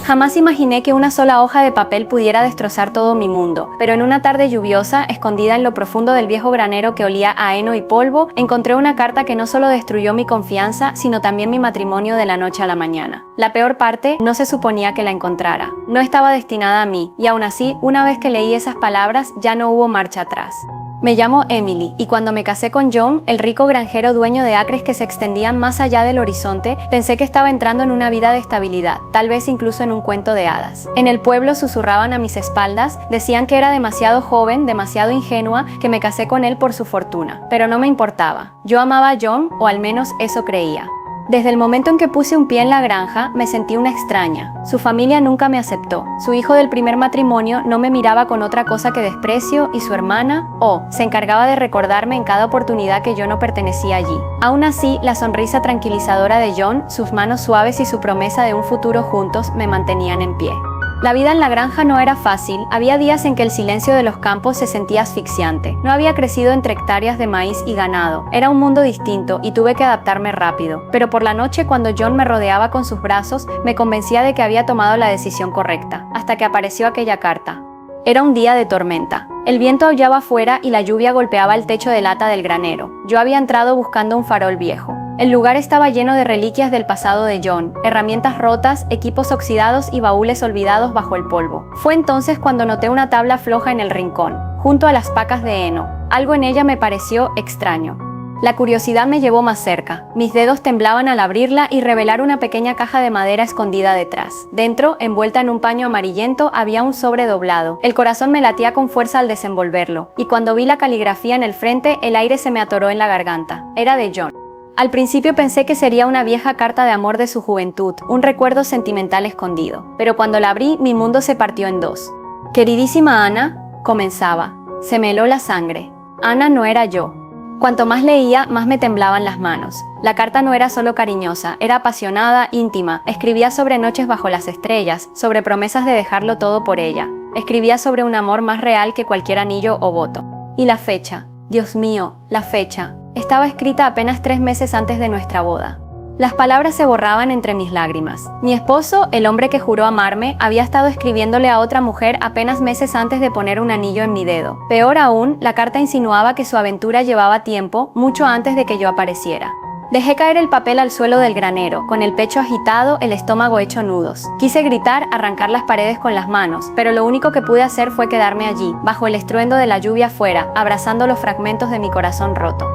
Jamás imaginé que una sola hoja de papel pudiera destrozar todo mi mundo, pero en una tarde lluviosa, escondida en lo profundo del viejo granero que olía a heno y polvo, encontré una carta que no solo destruyó mi confianza, sino también mi matrimonio de la noche a la mañana. La peor parte, no se suponía que la encontrara. No estaba destinada a mí, y aún así, una vez que leí esas palabras, ya no hubo marcha atrás. Me llamo Emily, y cuando me casé con John, el rico granjero dueño de acres que se extendían más allá del horizonte, pensé que estaba entrando en una vida de estabilidad, tal vez incluso en un cuento de hadas. En el pueblo susurraban a mis espaldas, decían que era demasiado joven, demasiado ingenua, que me casé con él por su fortuna. Pero no me importaba. Yo amaba a John, o al menos eso creía. Desde el momento en que puse un pie en la granja, me sentí una extraña. Su familia nunca me aceptó. Su hijo del primer matrimonio no me miraba con otra cosa que desprecio y su hermana, se encargaba de recordarme en cada oportunidad que yo no pertenecía allí. Aún así, la sonrisa tranquilizadora de John, sus manos suaves y su promesa de un futuro juntos me mantenían en pie. La vida en la granja no era fácil, había días en que el silencio de los campos se sentía asfixiante. No había crecido entre hectáreas de maíz y ganado, era un mundo distinto y tuve que adaptarme rápido. Pero por la noche, cuando John me rodeaba con sus brazos, me convencía de que había tomado la decisión correcta, hasta que apareció aquella carta. Era un día de tormenta. El viento aullaba afuera y la lluvia golpeaba el techo de lata del granero. Yo había entrado buscando un farol viejo. El lugar estaba lleno de reliquias del pasado de John, herramientas rotas, equipos oxidados y baúles olvidados bajo el polvo. Fue entonces cuando noté una tabla floja en el rincón, junto a las pacas de heno. Algo en ella me pareció extraño. La curiosidad me llevó más cerca. Mis dedos temblaban al abrirla y revelar una pequeña caja de madera escondida detrás. Dentro, envuelta en un paño amarillento, había un sobre doblado. El corazón me latía con fuerza al desenvolverlo, y cuando vi la caligrafía en el frente, el aire se me atoró en la garganta. Era de John. Al principio pensé que sería una vieja carta de amor de su juventud, un recuerdo sentimental escondido. Pero cuando la abrí, mi mundo se partió en dos. Queridísima Ana, comenzaba. Se me heló la sangre. Ana no era yo. Cuanto más leía, más me temblaban las manos. La carta no era solo cariñosa, era apasionada, íntima. Escribía sobre noches bajo las estrellas, sobre promesas de dejarlo todo por ella. Escribía sobre un amor más real que cualquier anillo o voto. Y la fecha. Dios mío, la fecha. Estaba escrita apenas 3 meses antes de nuestra boda. Las palabras se borraban entre mis lágrimas. Mi esposo, el hombre que juró amarme, había estado escribiéndole a otra mujer apenas meses antes de poner un anillo en mi dedo. Peor aún, la carta insinuaba que su aventura llevaba tiempo, mucho antes de que yo apareciera. Dejé caer el papel al suelo del granero, con el pecho agitado, el estómago hecho nudos. Quise gritar, arrancar las paredes con las manos, pero lo único que pude hacer fue quedarme allí, bajo el estruendo de la lluvia afuera, abrazando los fragmentos de mi corazón roto.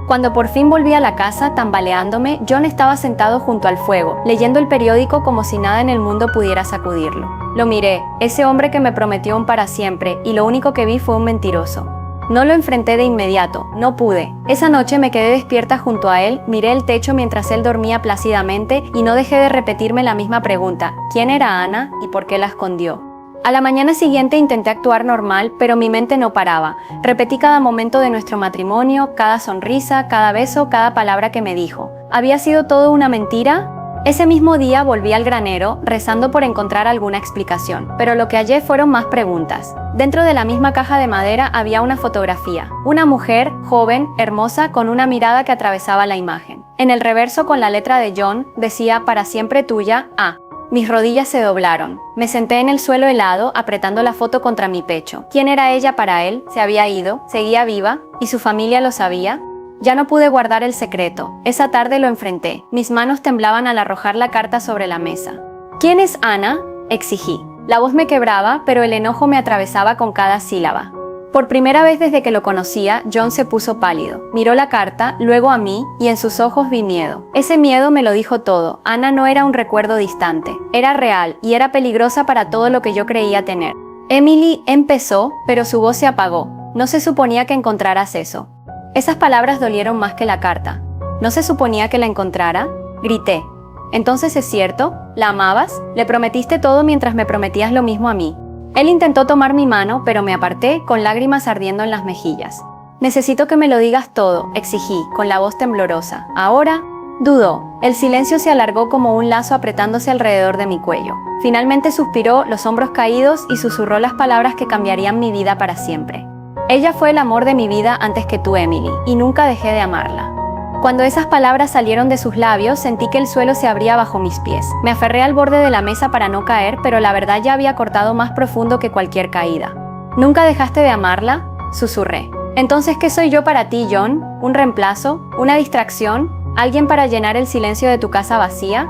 Cuando por fin volví a la casa, tambaleándome, John estaba sentado junto al fuego, leyendo el periódico como si nada en el mundo pudiera sacudirlo. Lo miré, ese hombre que me prometió un para siempre, y lo único que vi fue un mentiroso. No lo enfrenté de inmediato, no pude. Esa noche me quedé despierta junto a él, miré el techo mientras él dormía plácidamente y no dejé de repetirme la misma pregunta: ¿quién era Ana y por qué la escondió? A la mañana siguiente intenté actuar normal, pero mi mente no paraba. Repetí cada momento de nuestro matrimonio, cada sonrisa, cada beso, cada palabra que me dijo. ¿Había sido todo una mentira? Ese mismo día volví al granero, rezando por encontrar alguna explicación, pero lo que hallé fueron más preguntas. Dentro de la misma caja de madera había una fotografía. Una mujer, joven, hermosa, con una mirada que atravesaba la imagen. En el reverso, con la letra de John, decía: para siempre tuya, A. Mis rodillas se doblaron. Me senté en el suelo helado, apretando la foto contra mi pecho. ¿Quién era ella para él? ¿Se había ido? ¿Seguía viva? ¿Y su familia lo sabía? Ya no pude guardar el secreto. Esa tarde lo enfrenté. Mis manos temblaban al arrojar la carta sobre la mesa. ¿Quién es Ana?, exigí. La voz me quebraba, pero el enojo me atravesaba con cada sílaba. Por primera vez desde que lo conocía, John se puso pálido. Miró la carta, luego a mí, y en sus ojos vi miedo. Ese miedo me lo dijo todo. Ana no era un recuerdo distante. Era real, y era peligrosa para todo lo que yo creía tener. Emily empezó, pero su voz se apagó. No se suponía que encontraras eso. Esas palabras dolieron más que la carta. ¿No se suponía que la encontrara? Grité. ¿Entonces es cierto? ¿La amabas? ¿Le prometiste todo mientras me prometías lo mismo a mí? Él intentó tomar mi mano, pero me aparté, con lágrimas ardiendo en las mejillas. Necesito que me lo digas todo, exigí, con la voz temblorosa. ¿Ahora? Dudó. El silencio se alargó como un lazo apretándose alrededor de mi cuello. Finalmente suspiró, los hombros caídos, y susurró las palabras que cambiarían mi vida para siempre. Ella fue el amor de mi vida antes que tú, Emily, y nunca dejé de amarla. Cuando esas palabras salieron de sus labios, sentí que el suelo se abría bajo mis pies. Me aferré al borde de la mesa para no caer, pero la verdad ya había cortado más profundo que cualquier caída. ¿Nunca dejaste de amarla?, susurré. ¿Entonces qué soy yo para ti, John? ¿Un reemplazo? ¿Una distracción? ¿Alguien para llenar el silencio de tu casa vacía?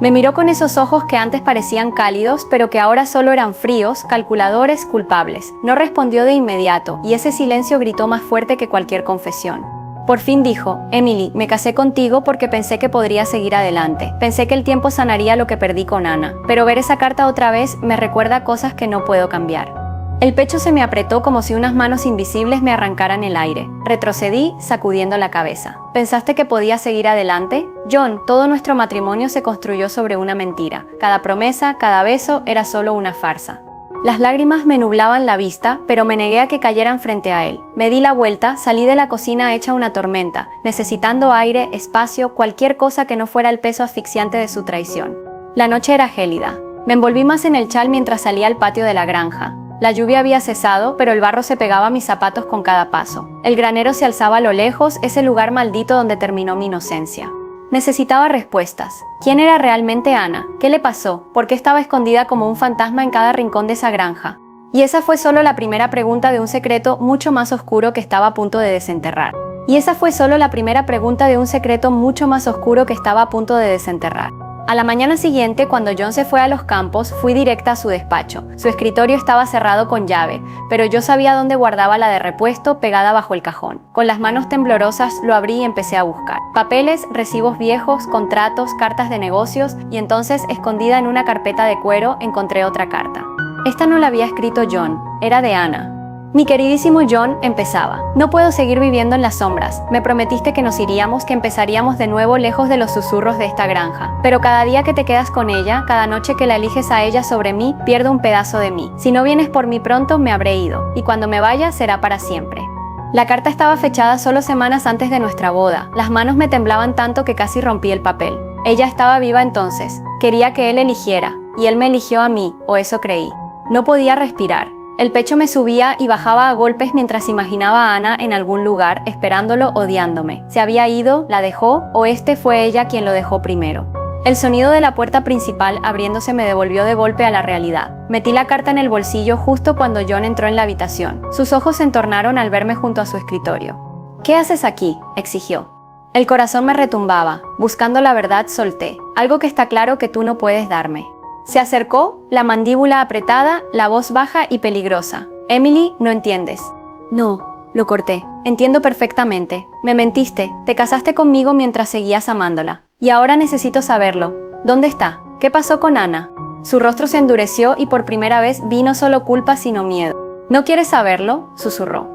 Me miró con esos ojos que antes parecían cálidos, pero que ahora solo eran fríos, calculadores, culpables. No respondió de inmediato, y ese silencio gritó más fuerte que cualquier confesión. Por fin dijo: Emily, me casé contigo porque pensé que podría seguir adelante. Pensé que el tiempo sanaría lo que perdí con Anna. Pero ver esa carta otra vez me recuerda cosas que no puedo cambiar. El pecho se me apretó como si unas manos invisibles me arrancaran el aire. Retrocedí, sacudiendo la cabeza. ¿Pensaste que podía seguir adelante? John, todo nuestro matrimonio se construyó sobre una mentira. Cada promesa, cada beso era solo una farsa. Las lágrimas me nublaban la vista, pero me negué a que cayeran frente a él. Me di la vuelta, salí de la cocina hecha una tormenta, necesitando aire, espacio, cualquier cosa que no fuera el peso asfixiante de su traición. La noche era gélida. Me envolví más en el chal mientras salía al patio de la granja. La lluvia había cesado, pero el barro se pegaba a mis zapatos con cada paso. El granero se alzaba a lo lejos, ese lugar maldito donde terminó mi inocencia. Necesitaba respuestas. ¿Quién era realmente Anna? ¿Qué le pasó? ¿Por qué estaba escondida como un fantasma en cada rincón de esa granja? Y esa fue solo la primera pregunta de un secreto mucho más oscuro que estaba a punto de desenterrar. A la mañana siguiente, cuando John se fue a los campos, fui directa a su despacho. Su escritorio estaba cerrado con llave, pero yo sabía dónde guardaba la de repuesto pegada bajo el cajón. Con las manos temblorosas lo abrí y empecé a buscar. Papeles, recibos viejos, contratos, cartas de negocios, y entonces, escondida en una carpeta de cuero, encontré otra carta. Esta no la había escrito John, era de Anna. Mi queridísimo John, empezaba. No puedo seguir viviendo en las sombras. Me prometiste que nos iríamos, que empezaríamos de nuevo lejos de los susurros de esta granja. Pero cada día que te quedas con ella, cada noche que la eliges a ella sobre mí, pierdo un pedazo de mí. Si no vienes por mí pronto, me habré ido. Y cuando me vaya, será para siempre. La carta estaba fechada solo semanas antes de nuestra boda. Las manos me temblaban tanto que casi rompí el papel. Ella estaba viva entonces. Quería que él eligiera. Y él me eligió a mí, o eso creí. No podía respirar. El pecho me subía y bajaba a golpes mientras imaginaba a Anna en algún lugar, esperándolo, odiándome. ¿Se había ido? ¿La dejó? ¿O fue ella quien lo dejó primero? El sonido de la puerta principal abriéndose me devolvió de golpe a la realidad. Metí la carta en el bolsillo justo cuando John entró en la habitación. Sus ojos se entornaron al verme junto a su escritorio. ¿Qué haces aquí?, exigió. El corazón me retumbaba. Buscando la verdad, solté. Algo que está claro que tú no puedes darme. Se acercó, la mandíbula apretada, la voz baja y peligrosa. Emily, no entiendes. No, lo corté. Entiendo perfectamente. Me mentiste, te casaste conmigo mientras seguías amándola. Y ahora necesito saberlo. ¿Dónde está? ¿Qué pasó con Anna? Su rostro se endureció y por primera vez vi no solo culpa sino miedo. ¿No quieres saberlo?, susurró.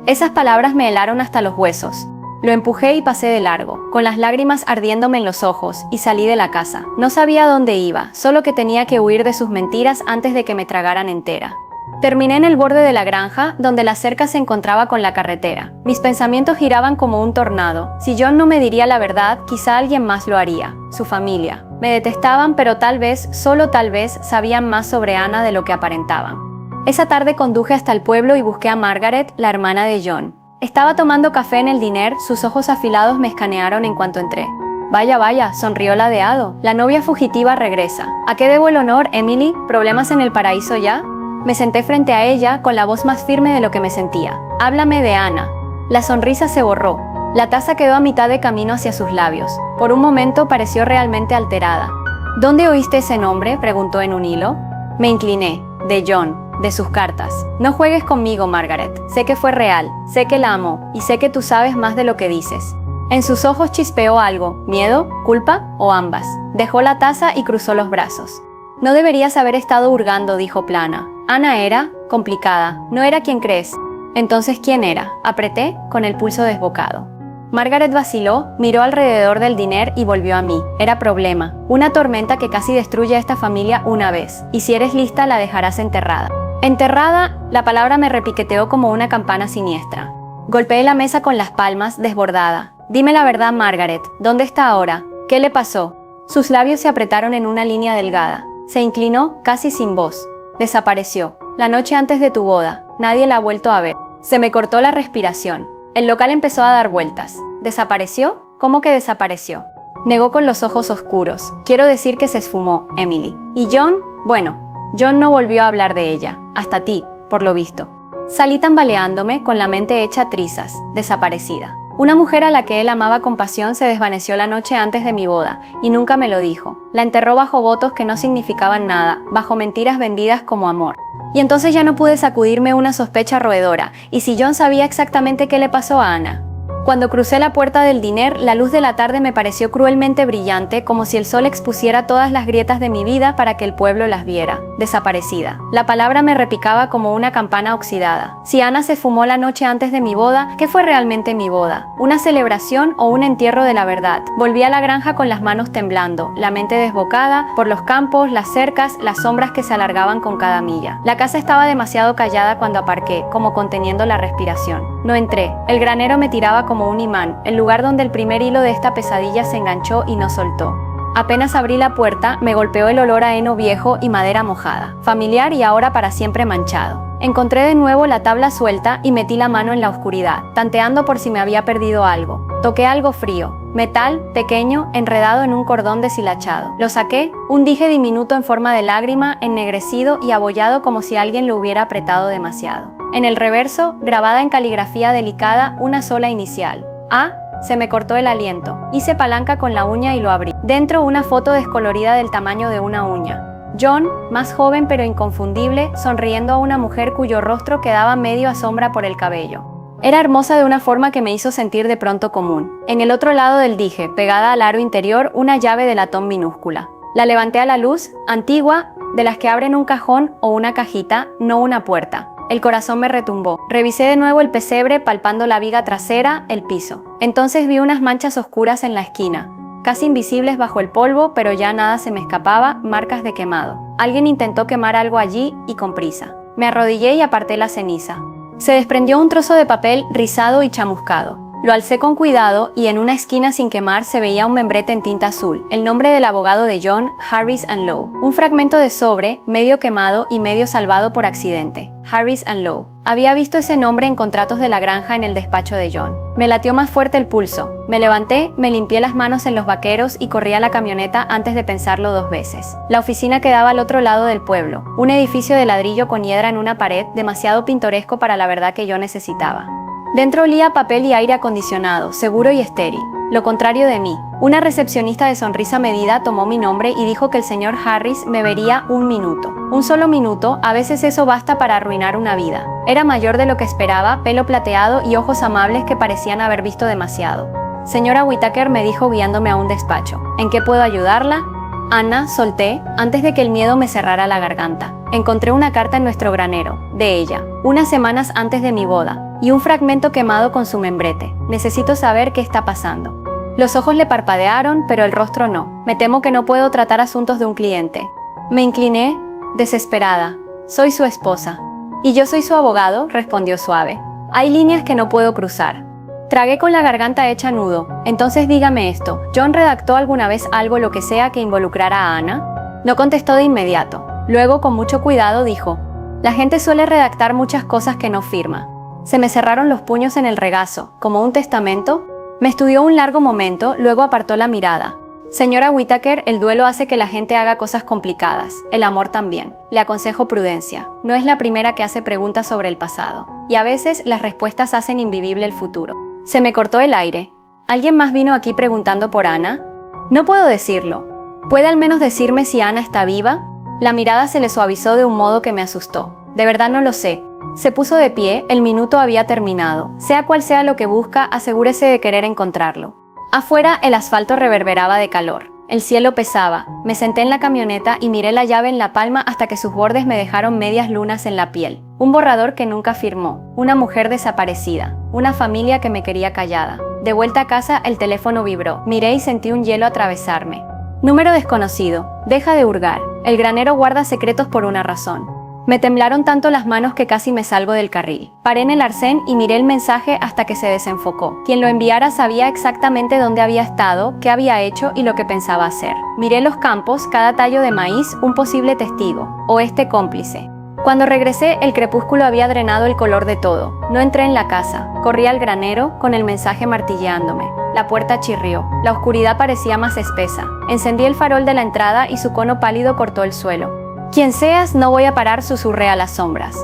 Esas palabras me helaron hasta los huesos. Lo empujé y pasé de largo, con las lágrimas ardiéndome en los ojos, y salí de la casa. No sabía dónde iba, solo que tenía que huir de sus mentiras antes de que me tragaran entera. Terminé en el borde de la granja, donde la cerca se encontraba con la carretera. Mis pensamientos giraban como un tornado. Si John no me diría la verdad, quizá alguien más lo haría. Su familia. Me detestaban, pero tal vez, solo tal vez, sabían más sobre Anna de lo que aparentaban. Esa tarde conduje hasta el pueblo y busqué a Margaret, la hermana de John. Estaba tomando café en el diner, sus ojos afilados me escanearon en cuanto entré. Vaya, vaya, sonrió ladeado. La novia fugitiva regresa. ¿A qué debo el honor, Emily? ¿Problemas en el paraíso ya? Me senté frente a ella, con la voz más firme de lo que me sentía. Háblame de Anna. La sonrisa se borró. La taza quedó a mitad de camino hacia sus labios. Por un momento pareció realmente alterada. ¿Dónde oíste ese nombre?, preguntó en un hilo. Me incliné. De John. De sus cartas. No juegues conmigo, Margaret. Sé que fue real, sé que la amo, y sé que tú sabes más de lo que dices. En sus ojos chispeó algo, miedo, culpa o ambas. Dejó la taza y cruzó los brazos. No deberías haber estado hurgando, dijo plana. Anna era complicada, no era quien crees. Entonces, ¿quién era? Apreté, con el pulso desbocado. Margaret vaciló, miró alrededor del diner y volvió a mí. Era problema, una tormenta que casi destruye a esta familia una vez, y si eres lista la dejarás enterrada. Enterrada, la palabra me repiqueteó como una campana siniestra. Golpeé la mesa con las palmas, desbordada. Dime la verdad, Margaret, ¿dónde está ahora? ¿Qué le pasó? Sus labios se apretaron en una línea delgada. Se inclinó, casi sin voz. Desapareció. La noche antes de tu boda. Nadie la ha vuelto a ver. Se me cortó la respiración. El local empezó a dar vueltas. ¿Desapareció? ¿Cómo que desapareció? Negó con los ojos oscuros. Quiero decir que se esfumó, Emily. ¿Y John? Bueno, John no volvió a hablar de ella. Hasta ti, por lo visto. Salí tambaleándome, con la mente hecha trizas, desaparecida. Una mujer a la que él amaba con pasión se desvaneció la noche antes de mi boda, y nunca me lo dijo. La enterró bajo votos que no significaban nada, bajo mentiras vendidas como amor. Y entonces ya no pude sacudirme una sospecha roedora, ¿y si John sabía exactamente qué le pasó a Ana? Cuando crucé la puerta del diner, la luz de la tarde me pareció cruelmente brillante, como si el sol expusiera todas las grietas de mi vida para que el pueblo las viera. Desaparecida. La palabra me repicaba como una campana oxidada. Si Ana se fumó la noche antes de mi boda, ¿qué fue realmente mi boda? ¿Una celebración o un entierro de la verdad? Volví a la granja con las manos temblando, la mente desbocada, por los campos, las cercas, las sombras que se alargaban con cada milla. La casa estaba demasiado callada cuando aparqué, como conteniendo la respiración. No entré. El granero me tiraba como un imán, el lugar donde el primer hilo de esta pesadilla se enganchó y no soltó. Apenas abrí la puerta, me golpeó el olor a heno viejo y madera mojada, familiar y ahora para siempre manchado. Encontré de nuevo la tabla suelta y metí la mano en la oscuridad, tanteando por si me había perdido algo. Toqué algo frío, metal, pequeño, enredado en un cordón deshilachado. Lo saqué, un dije diminuto en forma de lágrima, ennegrecido y abollado como si alguien lo hubiera apretado demasiado. En el reverso, grabada en caligrafía delicada, una sola inicial. A. Se me cortó el aliento. Hice palanca con la uña y lo abrí. Dentro una foto descolorida del tamaño de una uña. John, más joven pero inconfundible, sonriendo a una mujer cuyo rostro quedaba medio a sombra por el cabello. Era hermosa de una forma que me hizo sentir de pronto común. En el otro lado del dije, pegada al aro interior, una llave de latón minúscula. La levanté a la luz, antigua, de las que abren un cajón o una cajita, no una puerta. El corazón me retumbó. Revisé de nuevo el pesebre, palpando la viga trasera, el piso. Entonces vi unas manchas oscuras en la esquina, casi invisibles bajo el polvo, pero ya nada se me escapaba, marcas de quemado. Alguien intentó quemar algo allí y con prisa. Me arrodillé y aparté la ceniza. Se desprendió un trozo de papel rizado y chamuscado. Lo alcé con cuidado y en una esquina sin quemar se veía un membrete en tinta azul, el nombre del abogado de John, Harris & Lowe. Un fragmento de sobre, medio quemado y medio salvado por accidente. Harris & Lowe. Había visto ese nombre en contratos de la granja en el despacho de John. Me latió más fuerte el pulso. Me levanté, me limpié las manos en los vaqueros y corrí a la camioneta antes de pensarlo 2 veces. La oficina quedaba al otro lado del pueblo, un edificio de ladrillo con hiedra en una pared, demasiado pintoresco para la verdad que yo necesitaba. Dentro olía papel y aire acondicionado, seguro y estéril. Lo contrario de mí. Una recepcionista de sonrisa medida tomó mi nombre y dijo que el señor Harris me vería 1 minuto. Un solo minuto, a veces eso basta para arruinar una vida. Era mayor de lo que esperaba, pelo plateado y ojos amables que parecían haber visto demasiado. Señora Whittaker, me dijo guiándome a un despacho. ¿En qué puedo ayudarla? Ana, solté, antes de que el miedo me cerrara la garganta. Encontré una carta en nuestro granero, de ella, unas semanas antes de mi boda, y un fragmento quemado con su membrete. Necesito saber qué está pasando. Los ojos le parpadearon, pero el rostro no. Me temo que no puedo tratar asuntos de un cliente. Me incliné, desesperada. Soy su esposa. Y yo soy su abogado, respondió suave. Hay líneas que no puedo cruzar. Tragué con la garganta hecha nudo. Entonces dígame esto, ¿John redactó alguna vez algo, lo que sea, que involucrara a Ana? No contestó de inmediato. Luego, con mucho cuidado, dijo, la gente suele redactar muchas cosas que no firma. Se me cerraron los puños en el regazo, como un testamento. Me estudió un largo momento, luego apartó la mirada. Señora Whittaker, el duelo hace que la gente haga cosas complicadas, el amor también. Le aconsejo prudencia. No es la primera que hace preguntas sobre el pasado, y a veces las respuestas hacen invivible el futuro. Se me cortó el aire. ¿Alguien más vino aquí preguntando por Ana? No puedo decirlo. ¿Puede al menos decirme si Ana está viva? La mirada se le suavizó de un modo que me asustó. De verdad no lo sé. Se puso de pie, el minuto había terminado. Sea cual sea lo que busca, asegúrese de querer encontrarlo. Afuera, el asfalto reverberaba de calor. El cielo pesaba. Me senté en la camioneta y miré la llave en la palma hasta que sus bordes me dejaron medias lunas en la piel. Un borrador que nunca firmó. Una mujer desaparecida. Una familia que me quería callada. De vuelta a casa, el teléfono vibró. Miré y sentí un hielo atravesarme. Número desconocido. Deja de hurgar. El granero guarda secretos por una razón. Me temblaron tanto las manos que casi me salgo del carril. Paré en el arcén y miré el mensaje hasta que se desenfocó. Quien lo enviara sabía exactamente dónde había estado, qué había hecho y lo que pensaba hacer. Miré los campos, cada tallo de maíz, un posible testigo, o este cómplice. Cuando regresé, el crepúsculo había drenado el color de todo. No entré en la casa. Corrí al granero, con el mensaje martilleándome. La puerta chirrió. La oscuridad parecía más espesa. Encendí el farol de la entrada y su cono pálido cortó el suelo. «Quien seas, no voy a parar», susurré a las sombras.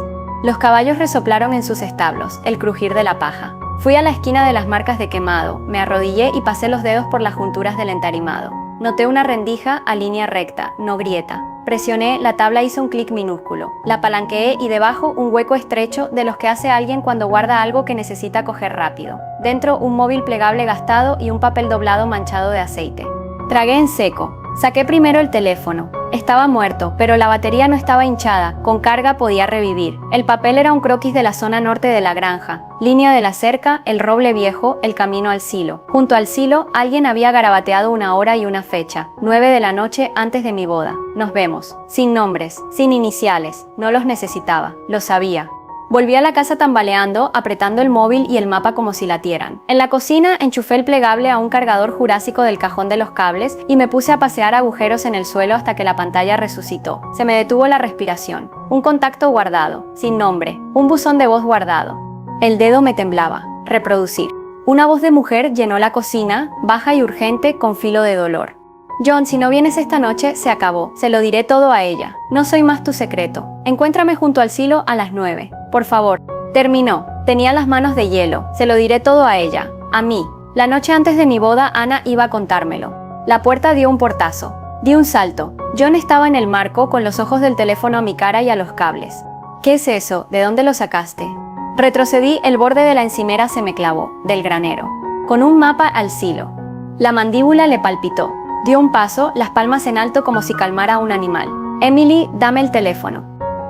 Los caballos resoplaron en sus establos, el crujir de la paja. Fui a la esquina de las marcas de quemado, me arrodillé y pasé los dedos por las junturas del entarimado. Noté una rendija a línea recta, no grieta. Presioné, la tabla hizo un clic minúsculo. La apalanqueé y debajo un hueco estrecho de los que hace alguien cuando guarda algo que necesita coger rápido. Dentro un móvil plegable gastado y un papel doblado manchado de aceite. Tragué en seco. Saqué primero el teléfono. Estaba muerto, pero la batería no estaba hinchada, con carga podía revivir. El papel era un croquis de la zona norte de la granja. Línea de la cerca, el roble viejo, el camino al silo. Junto al silo, alguien había garabateado una hora y una fecha. 9 de la noche antes de mi boda. Nos vemos. Sin nombres, sin iniciales. No los necesitaba. Lo sabía. Volví a la casa tambaleando, apretando el móvil y el mapa como si latieran. En la cocina enchufé el plegable a un cargador jurásico del cajón de los cables y me puse a pasear agujeros en el suelo hasta que la pantalla resucitó. Se me detuvo la respiración. Un contacto guardado, sin nombre. Un buzón de voz guardado. El dedo me temblaba. Reproducir. Una voz de mujer llenó la cocina, baja y urgente, con filo de dolor. «John, si no vienes esta noche, se acabó. Se lo diré todo a ella. No soy más tu secreto. Encuéntrame junto al silo a las 9. Por favor». Terminó. Tenía las manos de hielo. Se lo diré todo a ella. A mí. La noche antes de mi boda, Ana iba a contármelo. La puerta dio un portazo. Di un salto. John estaba en el marco, con los ojos del teléfono a mi cara y a los cables. «¿Qué es eso? ¿De dónde lo sacaste?» Retrocedí, el borde de la encimera se me clavó. Del granero. Con un mapa al silo. La mandíbula le palpitó. Dio un paso, las palmas en alto como si calmara a un animal. «Emily, dame el teléfono».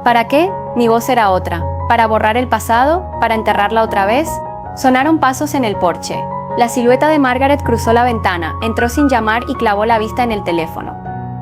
¿Para qué? Mi voz era otra. ¿Para borrar el pasado? ¿Para enterrarla otra vez? Sonaron pasos en el porche. La silueta de Margaret cruzó la ventana, entró sin llamar y clavó la vista en el teléfono.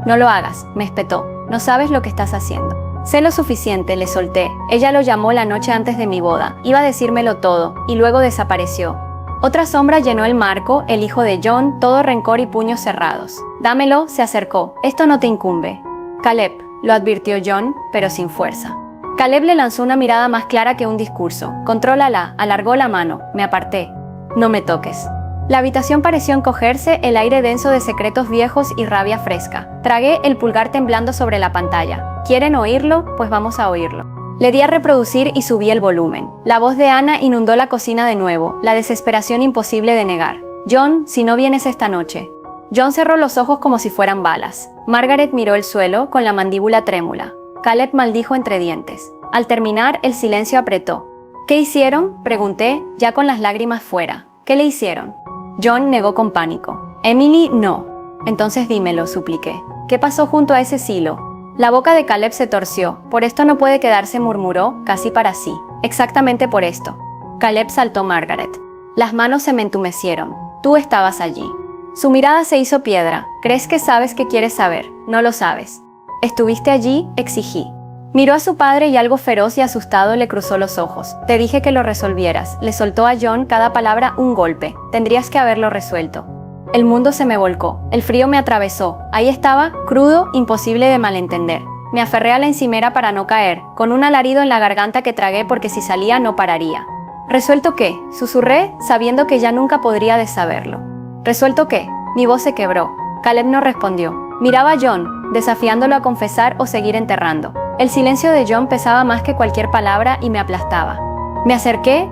«No lo hagas», me espetó. «No sabes lo que estás haciendo». Sé lo suficiente, le solté. Ella lo llamó la noche antes de mi boda. Iba a decírmelo todo, y luego desapareció. Otra sombra llenó el marco, el hijo de John, todo rencor y puños cerrados. «Dámelo», se acercó. «Esto no te incumbe». «Caleb», lo advirtió John, pero sin fuerza. Caleb le lanzó una mirada más clara que un discurso. «Contrólala», alargó la mano. Me aparté. «No me toques». La habitación pareció encogerse, el aire denso de secretos viejos y rabia fresca. Tragué, el pulgar temblando sobre la pantalla. ¿Quieren oírlo? Pues vamos a oírlo. Le di a reproducir y subí el volumen. La voz de Ana inundó la cocina de nuevo, la desesperación imposible de negar. «John, si no vienes esta noche». John cerró los ojos como si fueran balas. Margaret miró el suelo, con la mandíbula trémula. Caleb maldijo entre dientes. Al terminar, el silencio apretó. «¿Qué hicieron?», pregunté, ya con las lágrimas fuera. «¿Qué le hicieron?». John negó con pánico. «Emily, no». «Entonces dímelo», supliqué. «¿Qué pasó junto a ese silo?». La boca de Caleb se torció. «Por esto no puede quedarse», murmuró, casi para sí. «Exactamente por esto». Caleb saltó Margaret. Las manos se me entumecieron. «Tú estabas allí». Su mirada se hizo piedra. «¿Crees que sabes qué quieres saber? No lo sabes». «¿Estuviste allí?», exigí. Miró a su padre y algo feroz y asustado le cruzó los ojos. «Te dije que lo resolvieras». Le soltó a John cada palabra un golpe. «Tendrías que haberlo resuelto». El mundo se me volcó. El frío me atravesó. Ahí estaba, crudo, imposible de malentender. Me aferré a la encimera para no caer, con un alarido en la garganta que tragué porque si salía no pararía. «¿Resuelto qué?», susurré, sabiendo que ya nunca podría desaverlo. «¿Resuelto qué?». Mi voz se quebró. Caleb no respondió. Miraba a John, desafiándolo a confesar o seguir enterrando. El silencio de John pesaba más que cualquier palabra y me aplastaba. Me acerqué,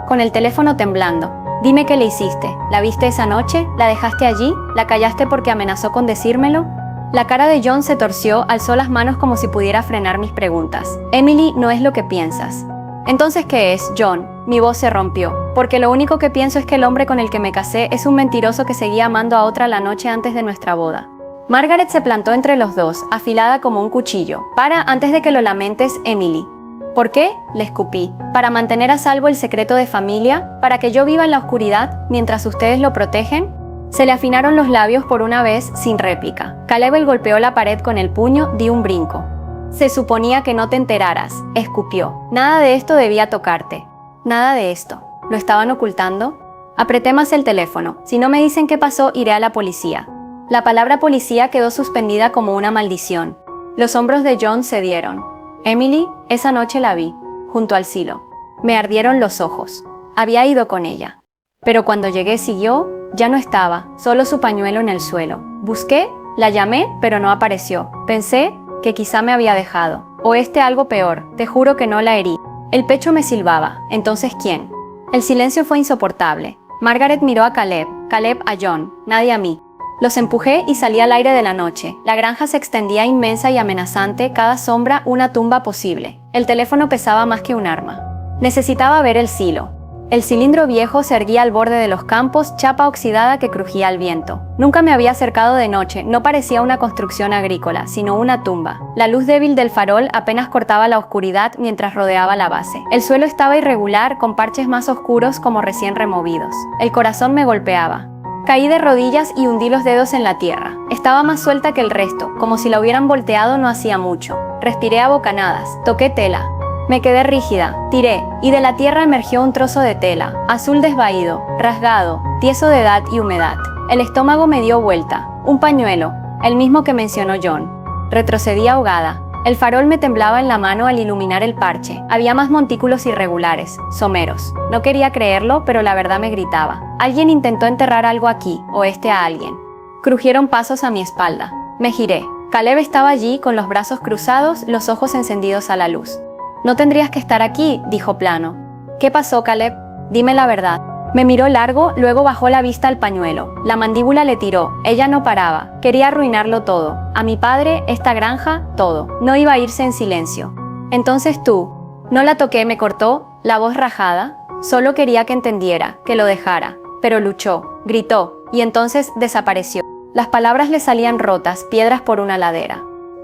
con el teléfono temblando. «Dime qué le hiciste. ¿La viste esa noche? ¿La dejaste allí? ¿La callaste porque amenazó con decírmelo?». La cara de John se torció, alzó las manos como si pudiera frenar mis preguntas. «Emily, no es lo que piensas». «¿Entonces qué es, John?». Mi voz se rompió. «Porque lo único que pienso es que el hombre con el que me casé es un mentiroso que seguía amando a otra la noche antes de nuestra boda». Margaret se plantó entre los dos, afilada como un cuchillo. «Para, antes de que lo lamentes, Emily». «¿Por qué?», le escupí. «¿Para mantener a salvo el secreto de familia? ¿Para que yo viva en la oscuridad mientras ustedes lo protegen?». Se le afinaron los labios por una vez, sin réplica. Caleb golpeó la pared con el puño, di un brinco. «Se suponía que no te enteraras», escupió. «Nada de esto debía tocarte». «Nada de esto». ¿Lo estaban ocultando? Apreté más el teléfono. «Si no me dicen qué pasó, iré a la policía». La palabra policía quedó suspendida como una maldición. Los hombros de John cedieron. «Emily, esa noche la vi, junto al silo. Me ardieron los ojos. Había ido con ella. Pero cuando llegué siguió, Ya no estaba, solo su pañuelo en el suelo. Busqué, la llamé, pero no apareció. Pensé que quizá me había dejado. O algo peor, te juro que no la herí. El pecho me silbaba. ¿Entonces quién? El silencio fue insoportable. Margaret miró a Caleb, Caleb a John, nadie a mí. Los empujé y salí al aire de la noche. La granja se extendía inmensa y amenazante, cada sombra una tumba posible. El teléfono pesaba más que un arma. Necesitaba ver el silo. El cilindro viejo se erguía al borde de los campos, chapa oxidada que crujía al viento. Nunca me había acercado de noche, no parecía una construcción agrícola, sino una tumba. La luz débil del farol apenas cortaba la oscuridad mientras rodeaba la base. El suelo estaba irregular, con parches más oscuros como recién removidos. El corazón me golpeaba. Caí de rodillas y hundí los dedos en la tierra. Estaba más suelta que el resto, como si la hubieran volteado no hacía mucho. Respiré a bocanadas, toqué tela. Me quedé rígida, tiré, y de la tierra emergió un trozo de tela, azul desvaído, rasgado, tieso de edad y humedad. El estómago me dio vuelta. Un pañuelo, el mismo que mencionó John. Retrocedí ahogada. El farol me temblaba en la mano al iluminar el parche. Había más montículos irregulares, someros. No quería creerlo, pero la verdad me gritaba. Alguien intentó enterrar algo aquí, o a alguien. Crujieron pasos a mi espalda. Me giré. Caleb estaba allí, con los brazos cruzados, los ojos encendidos a la luz. «No tendrías que estar aquí», dijo plano. «¿Qué pasó, Caleb? Dime la verdad». Me miró largo, luego bajó la vista al pañuelo. La mandíbula le tiró. Ella no paraba. Quería arruinarlo todo. A mi padre, esta granja, todo. No iba a irse en silencio. «Entonces tú». No la toqué, me cortó, la voz rajada. Solo quería que entendiera, que lo dejara. Pero luchó, gritó, y entonces desapareció. Las palabras le salían rotas, piedras por una ladera.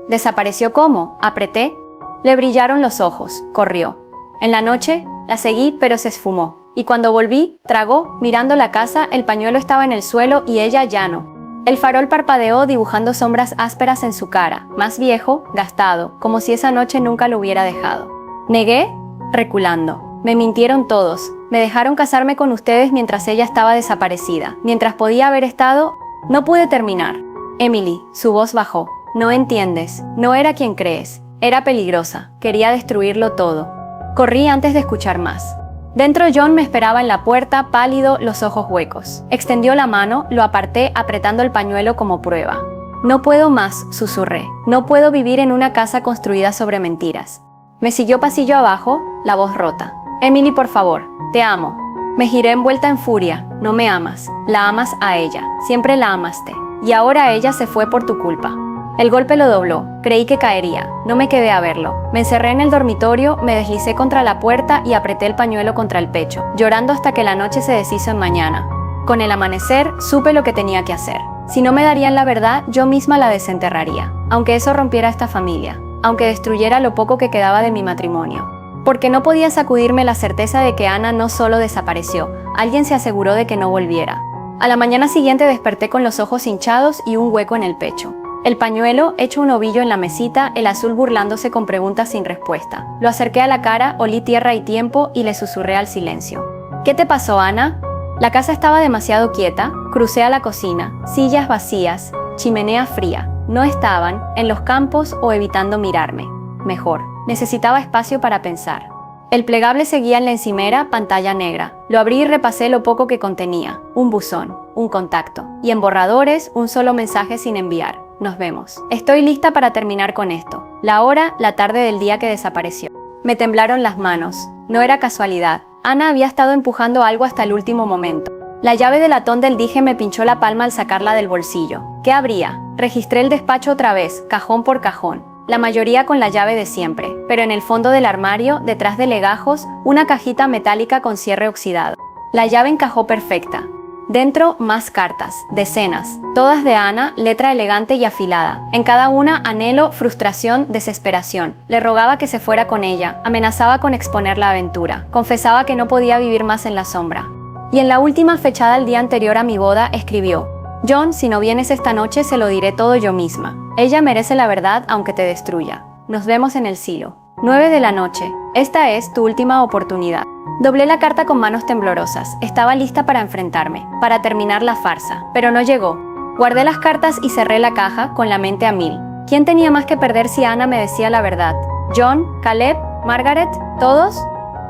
¿Desapareció cómo? Apreté. Le brillaron los ojos, corrió. En la noche, la seguí, pero se esfumó. Y cuando volví, tragó, mirando la casa, el pañuelo estaba en el suelo y ella ya no. El farol parpadeó dibujando sombras ásperas en su cara, más viejo, gastado, como si esa noche nunca lo hubiera dejado. Negué, reculando. Me mintieron todos. Me dejaron casarme con ustedes mientras ella estaba desaparecida. Mientras podía haber estado, no pude terminar. Emily, su voz bajó. No entiendes, no era quien crees. Era peligrosa, quería destruirlo todo. Corrí antes de escuchar más. Dentro John me esperaba en la puerta, pálido, los ojos huecos. Extendió la mano, lo aparté apretando el pañuelo como prueba. No puedo más, susurré. No puedo vivir en una casa construida sobre mentiras. Me siguió pasillo abajo, la voz rota. Emily, por favor, te amo. Me giré envuelta en furia. No me amas. La amas a ella. Siempre la amaste. Y ahora ella se fue por tu culpa. El golpe lo dobló. Creí que caería. No me quedé a verlo. Me encerré en el dormitorio, me deslicé contra la puerta y apreté el pañuelo contra el pecho, llorando hasta que la noche se deshizo en mañana. Con el amanecer, supe lo que tenía que hacer. Si no me darían la verdad, yo misma la desenterraría. Aunque eso rompiera esta familia. Aunque destruyera lo poco que quedaba de mi matrimonio. Porque no podía sacudirme la certeza de que Ana no solo desapareció, alguien se aseguró de que no volviera. A la mañana siguiente desperté con los ojos hinchados y un hueco en el pecho. El pañuelo, hecho un ovillo en la mesita, el azul burlándose con preguntas sin respuesta. Lo acerqué a la cara, olí tierra y tiempo y le susurré al silencio. ¿Qué te pasó, Ana? La casa estaba demasiado quieta. Crucé a la cocina, sillas vacías, chimenea fría. No estaban, en los campos o evitando mirarme. Mejor, necesitaba espacio para pensar. El plegable seguía en la encimera, pantalla negra. Lo abrí y repasé lo poco que contenía. Un buzón, un contacto. Y en borradores, un solo mensaje sin enviar. Nos vemos. Estoy lista para terminar con esto. La hora, la tarde del día que desapareció. Me temblaron las manos. No era casualidad. Ana había estado empujando algo hasta el último momento. La llave de latón del dije me pinchó la palma al sacarla del bolsillo. ¿Qué habría? Registré el despacho otra vez, cajón por cajón. La mayoría con la llave de siempre, pero en el fondo del armario, detrás de legajos, una cajita metálica con cierre oxidado. La llave encajó perfecta. Dentro, más cartas, decenas, todas de Ana, letra elegante y afilada. En cada una, anhelo, frustración, desesperación. Le rogaba que se fuera con ella, amenazaba con exponer la aventura, confesaba que no podía vivir más en la sombra. Y en la última, fechada el día anterior a mi boda, escribió: John, si no vienes esta noche, se lo diré todo yo misma. Ella merece la verdad aunque te destruya. Nos vemos en el silo. 9 de la noche. Esta es tu última oportunidad. Doblé la carta con manos temblorosas. Estaba lista para enfrentarme, para terminar la farsa, pero no llegó. Guardé las cartas y cerré la caja con la mente a mil. ¿Quién tenía más que perder si Ana me decía la verdad? ¿John? ¿Caleb? ¿Margaret? ¿Todos?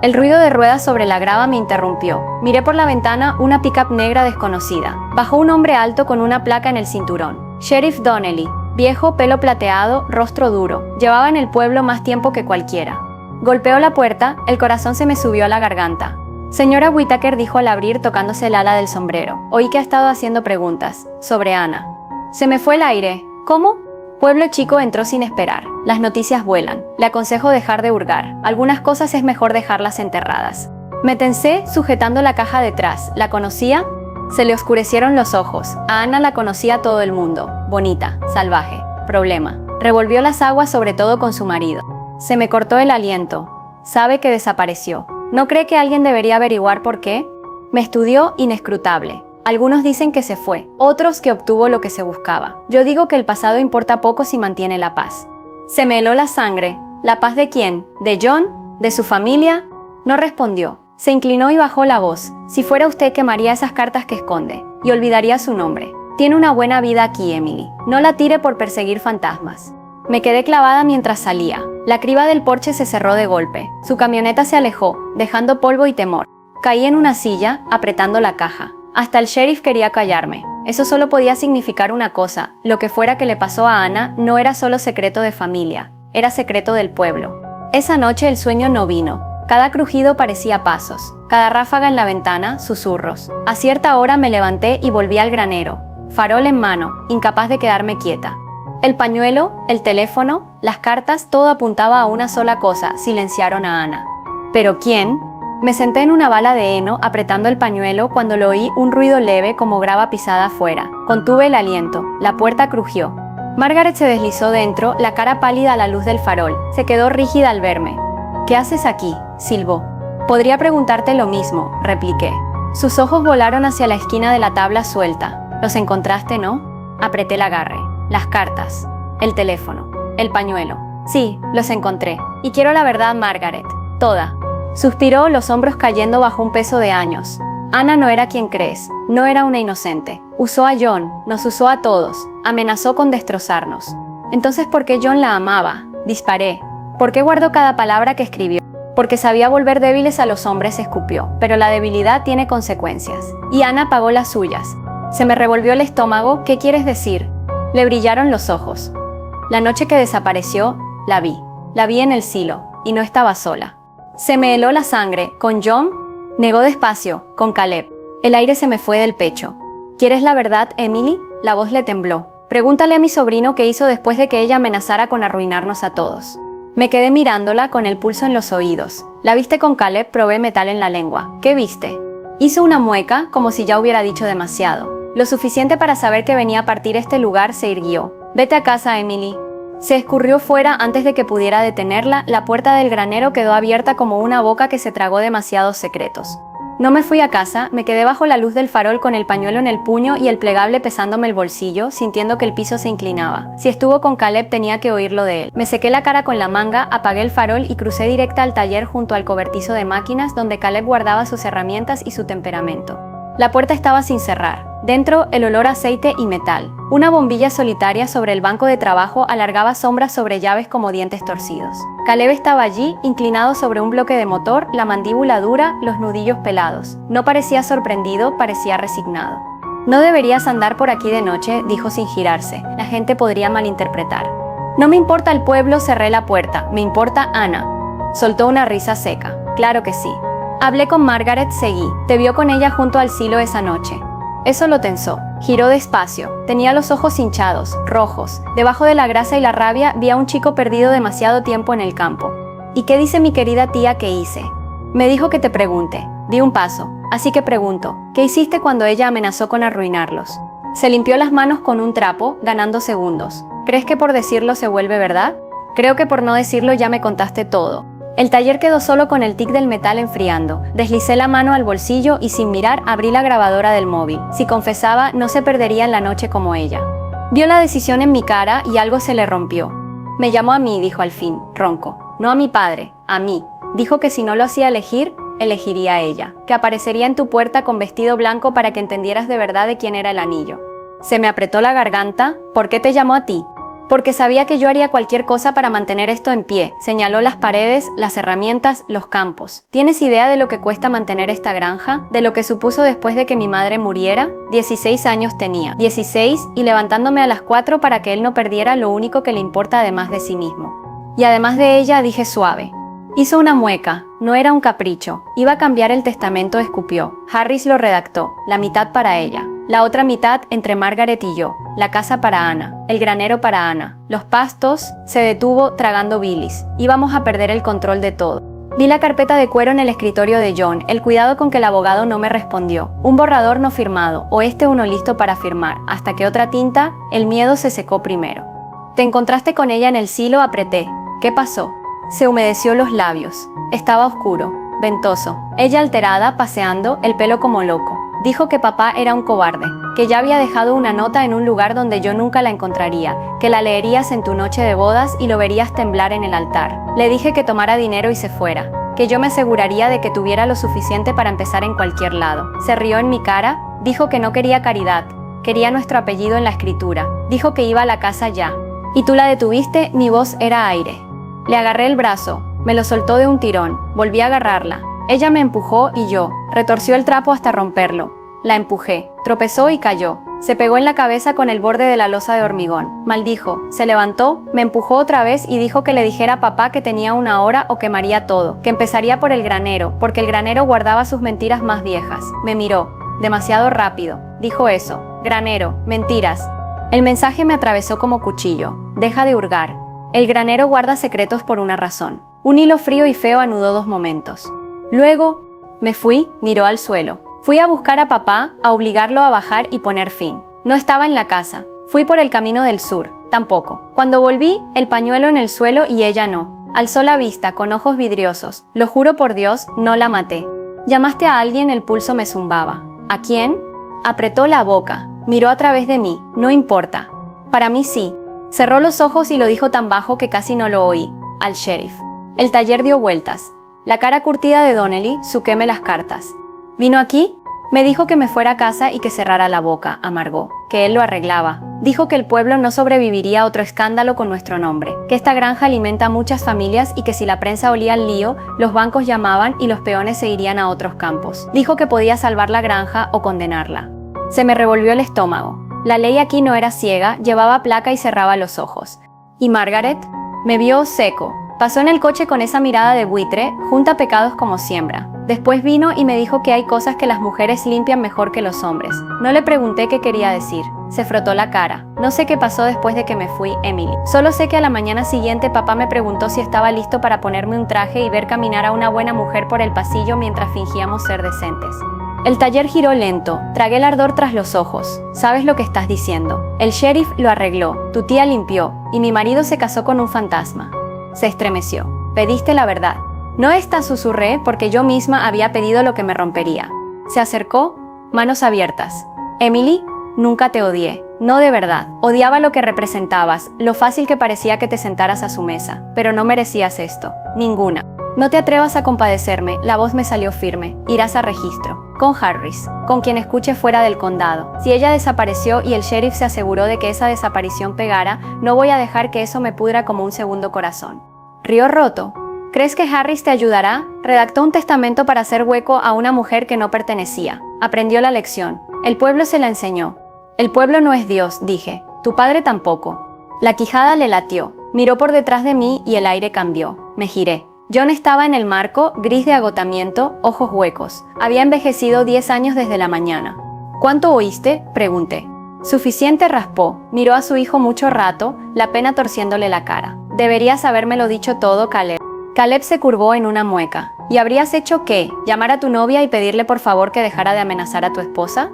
El ruido de ruedas sobre la grava me interrumpió. Miré por la ventana una pickup negra desconocida. Bajó un hombre alto con una placa en el cinturón. Sheriff Donnelly. Viejo, pelo plateado, rostro duro. Llevaba en el pueblo más tiempo que cualquiera. Golpeó la puerta, el corazón se me subió a la garganta. Señora Whittaker, dijo al abrir tocándose el ala del sombrero. Oí que ha estado haciendo preguntas. Sobre Ana. Se me fue el aire. ¿Cómo? Pueblo chico entró sin esperar. Las noticias vuelan. Le aconsejo dejar de hurgar. Algunas cosas es mejor dejarlas enterradas. Me tensé sujetando la caja detrás. ¿La conocía? Se le oscurecieron los ojos. A Ana la conocía todo el mundo. Bonita, salvaje, problema. Revolvió las aguas sobre todo con su marido. Se me cortó el aliento. Sabe que desapareció. ¿No cree que alguien debería averiguar por qué? Me estudió inescrutable. Algunos dicen que se fue, otros que obtuvo lo que se buscaba. Yo digo que el pasado importa poco si mantiene la paz. Se me heló la sangre. ¿La paz de quién? ¿De John? ¿De su familia? No respondió. Se inclinó y bajó la voz. Si fuera usted, quemaría esas cartas que esconde y olvidaría su nombre. Tiene una buena vida aquí, Emily. No la tire por perseguir fantasmas. Me quedé clavada mientras salía. La criba del porche se cerró de golpe. Su camioneta se alejó, dejando polvo y temor. Caí en una silla, apretando la caja. Hasta el sheriff quería callarme. Eso solo podía significar una cosa. Lo que fuera que le pasó a Ana no era solo secreto de familia, era secreto del pueblo. Esa noche el sueño no vino. Cada crujido parecía pasos. Cada ráfaga en la ventana, susurros. A cierta hora me levanté y volví al granero, farol en mano, incapaz de quedarme quieta. El pañuelo, el teléfono, las cartas, todo apuntaba a una sola cosa: silenciaron a Ana. ¿Pero quién? Me senté en una bala de heno apretando el pañuelo cuando lo oí un ruido leve como grava pisada afuera. Contuve el aliento. La puerta crujió. Margaret se deslizó dentro, la cara pálida a la luz del farol. Se quedó rígida al verme. ¿Qué haces aquí?, silbó. Podría preguntarte lo mismo, repliqué. Sus ojos volaron hacia la esquina de la tabla suelta. ¿Los encontraste, no? Apreté el agarre. Las cartas. El teléfono. El pañuelo. Sí, los encontré. Y quiero la verdad, Margaret. Toda. Suspiró, los hombros cayendo bajo un peso de años. Ana no era quien crees, no era una inocente. Usó a John, nos usó a todos, amenazó con destrozarnos. Entonces, ¿por qué John la amaba? Disparé. ¿Por qué guardó cada palabra que escribió? Porque sabía volver débiles a los hombres, escupió. Pero la debilidad tiene consecuencias. Y Ana pagó las suyas. Se me revolvió el estómago. ¿Qué quieres decir? Le brillaron los ojos. La noche que desapareció, la vi. La vi en el silo, y no estaba sola. Se me heló la sangre. ¿Con John? Negó despacio. Con Caleb. El aire se me fue del pecho. ¿Quieres la verdad, Emily? La voz le tembló. Pregúntale a mi sobrino qué hizo después de que ella amenazara con arruinarnos a todos. Me quedé mirándola con el pulso en los oídos. ¿La viste con Caleb? Probé metal en la lengua. ¿Qué viste? Hizo una mueca, como si ya hubiera dicho demasiado. Lo suficiente para saber que venía a partir este lugar. Se irguió. Vete a casa, Emily. Se escurrió fuera antes de que pudiera detenerla. La puerta del granero quedó abierta como una boca que se tragó demasiados secretos. No me fui a casa, me quedé bajo la luz del farol con el pañuelo en el puño y el plegable pesándome el bolsillo, sintiendo que el piso se inclinaba. Si estuvo con Caleb tenía que oírlo de él. Me sequé la cara con la manga, apagué el farol y crucé directa al taller junto al cobertizo de máquinas donde Caleb guardaba sus herramientas y su temperamento. La puerta estaba sin cerrar. Dentro, el olor a aceite y metal. Una bombilla solitaria sobre el banco de trabajo alargaba sombras sobre llaves como dientes torcidos. Caleb estaba allí, inclinado sobre un bloque de motor, la mandíbula dura, los nudillos pelados. No parecía sorprendido, parecía resignado. No deberías andar por aquí de noche, dijo sin girarse. La gente podría malinterpretar. No me importa el pueblo, cerré la puerta. Me importa Ana. Soltó una risa seca. Claro que sí. Hablé con Margaret, seguí. Te vio con ella junto al silo esa noche. Eso lo tensó. Giró despacio. Tenía los ojos hinchados, rojos. Debajo de la grasa y la rabia vi a un chico perdido demasiado tiempo en el campo. ¿Y qué dice mi querida tía que hice? Me dijo que te pregunte. Di un paso. Así que pregunto, ¿qué hiciste cuando ella amenazó con arruinarlos? Se limpió las manos con un trapo, ganando segundos. ¿Crees que por decirlo se vuelve verdad? Creo que por no decirlo ya me contaste todo. El taller quedó solo con el tic del metal enfriando. Deslicé la mano al bolsillo y sin mirar abrí la grabadora del móvil. Si confesaba, no se perdería en la noche como ella. Vio la decisión en mi cara y algo se le rompió. Me llamó a mí, dijo al fin, ronco. No a mi padre, a mí. Dijo que si no lo hacía elegir, elegiría a ella. Que aparecería en tu puerta con vestido blanco para que entendieras de verdad de quién era el anillo. Se me apretó la garganta. ¿Por qué te llamó a ti? Porque sabía que yo haría cualquier cosa para mantener esto en pie. Señaló las paredes, las herramientas, los campos. ¿Tienes idea de lo que cuesta mantener esta granja? ¿De lo que supuso después de que mi madre muriera? 16 años tenía. 16 y levantándome a las 4 para que él no perdiera lo único que le importa además de sí mismo. Y además de ella, dije suave. Hizo una mueca. No era un capricho. Iba a cambiar el testamento, escupió. Harris lo redactó. La mitad para ella. La otra mitad entre Margaret y yo. La casa para Ana. El granero para Ana. Los pastos. Se detuvo tragando bilis. Íbamos a perder el control de todo. Vi la carpeta de cuero en el escritorio de John, el cuidado con que el abogado no me respondió. Un borrador no firmado, o uno listo para firmar, hasta que otra tinta, el miedo se secó primero. Te encontraste con ella en el silo, apreté. ¿Qué pasó? Se humedeció los labios. Estaba oscuro, ventoso. Ella alterada, paseando, el pelo como loco. Dijo que papá era un cobarde, que ya había dejado una nota en un lugar donde yo nunca la encontraría, que la leerías en tu noche de bodas y lo verías temblar en el altar. Le dije que tomara dinero y se fuera, que yo me aseguraría de que tuviera lo suficiente para empezar en cualquier lado. Se rió en mi cara, dijo que no quería caridad, quería nuestro apellido en la escritura. Dijo que iba a la casa ya. Y tú la detuviste, mi voz era aire. Le agarré el brazo, me lo soltó de un tirón, volví a agarrarla. Ella me empujó y yo, retorció el trapo hasta romperlo. La empujé, tropezó y cayó. Se pegó en la cabeza con el borde de la losa de hormigón. Maldijo, se levantó, me empujó otra vez y dijo que le dijera a papá que tenía una hora o quemaría todo, que empezaría por el granero, porque el granero guardaba sus mentiras más viejas. Me miró, demasiado rápido. Dijo eso, granero, mentiras. El mensaje me atravesó como cuchillo. Deja de hurgar. El granero guarda secretos por una razón. Un hilo frío y feo anudó 2 momentos. Luego, me fui, miró al suelo. Fui a buscar a papá, a obligarlo a bajar y poner fin. No estaba en la casa. Fui por el camino del sur. Tampoco. Cuando volví, el pañuelo en el suelo y ella no. Alzó la vista, con ojos vidriosos. Lo juro por Dios, no la maté. Llamaste a alguien, el pulso me zumbaba. ¿A quién? Apretó la boca. Miró a través de mí. No importa. Para mí sí. Cerró los ojos y lo dijo tan bajo que casi no lo oí. Al sheriff. El taller dio vueltas. La cara curtida de Donnelly, suquéme las cartas. ¿Vino aquí? Me dijo que me fuera a casa y que cerrara la boca, amargó. Que él lo arreglaba. Dijo que el pueblo no sobreviviría a otro escándalo con nuestro nombre. Que esta granja alimenta a muchas familias y que si la prensa olía el lío, los bancos llamaban y los peones se irían a otros campos. Dijo que podía salvar la granja o condenarla. Se me revolvió el estómago. La ley aquí no era ciega, llevaba placa y cerraba los ojos. ¿Y Margaret? Me vio seco. Pasó en el coche con esa mirada de buitre, junta pecados como siembra. Después vino y me dijo que hay cosas que las mujeres limpian mejor que los hombres. No le pregunté qué quería decir. Se frotó la cara. No sé qué pasó después de que me fui, Emily. Solo sé que a la mañana siguiente papá me preguntó si estaba listo para ponerme un traje y ver caminar a una buena mujer por el pasillo mientras fingíamos ser decentes. El taller giró lento. Tragué el ardor tras los ojos. ¿Sabes lo que estás diciendo? El sheriff lo arregló. Tu tía limpió. Y mi marido se casó con un fantasma. Se estremeció. Pediste la verdad. No esta, susurré, porque yo misma había pedido lo que me rompería. Se acercó, manos abiertas. Emily, nunca te odié. No de verdad. Odiaba lo que representabas, lo fácil que parecía que te sentaras a su mesa. Pero no merecías esto. Ninguna. No te atrevas a compadecerme, la voz me salió firme. Irás a registro. Con Harris, con quien escuche fuera del condado. Si ella desapareció y el sheriff se aseguró de que esa desaparición pegara, no voy a dejar que eso me pudra como un segundo corazón. Río roto. ¿Crees que Harris te ayudará? Redactó un testamento para hacer hueco a una mujer que no pertenecía. Aprendió la lección. El pueblo se la enseñó. El pueblo no es Dios, dije. Tu padre tampoco. La quijada le latió. Miró por detrás de mí y el aire cambió. Me giré. John estaba en el marco, gris de agotamiento, ojos huecos. Había envejecido 10 años desde la mañana. ¿Cuánto oíste?, pregunté. Suficiente, raspó. Miró a su hijo mucho rato, la pena torciéndole la cara. Deberías habérmelo dicho todo, Caleb. Caleb se curvó en una mueca. ¿Y habrías hecho qué? ¿Llamar a tu novia y pedirle por favor que dejara de amenazar a tu esposa?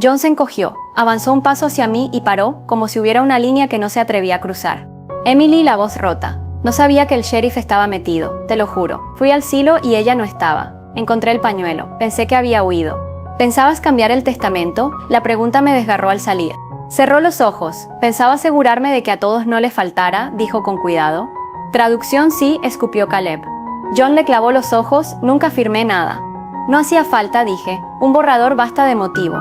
John se encogió, avanzó un paso hacia mí y paró, como si hubiera una línea que no se atrevía a cruzar. Emily, la voz rota. No sabía que el sheriff estaba metido, te lo juro. Fui al silo y ella no estaba. Encontré el pañuelo. Pensé que había huido. ¿Pensabas cambiar el testamento? La pregunta me desgarró al salir. Cerró los ojos. Pensaba asegurarme de que a todos no les faltara, dijo con cuidado. Traducción sí, escupió Caleb. John le clavó los ojos, nunca firmé nada. No hacía falta, dije. Un borrador basta de motivo.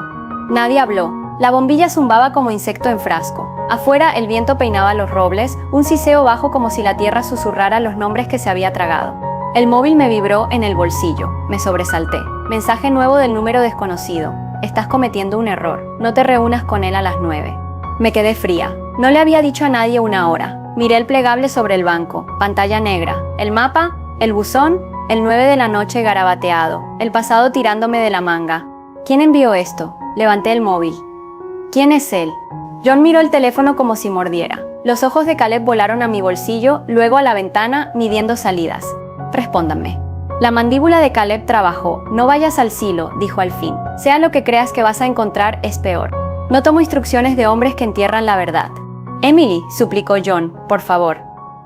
Nadie habló. La bombilla zumbaba como insecto en frasco. Afuera el viento peinaba los robles, un siseo bajo como si la tierra susurrara los nombres que se había tragado. El móvil me vibró en el bolsillo. Me sobresalté. Mensaje nuevo del número desconocido. Estás cometiendo un error. No te reúnas con él a las 9. Me quedé fría. No le había dicho a nadie una hora. Miré el plegable sobre el banco. Pantalla negra. El mapa, el buzón, el 9 de la noche garabateado. El pasado tirándome de la manga. ¿Quién envió esto? Levanté el móvil. ¿Quién es él? John miró el teléfono como si mordiera. Los ojos de Caleb volaron a mi bolsillo, luego a la ventana, midiendo salidas. Respóndanme. La mandíbula de Caleb trabajó. No vayas al silo, dijo al fin. Sea lo que creas que vas a encontrar, es peor. No tomo instrucciones de hombres que entierran la verdad. Emily, suplicó John, por favor.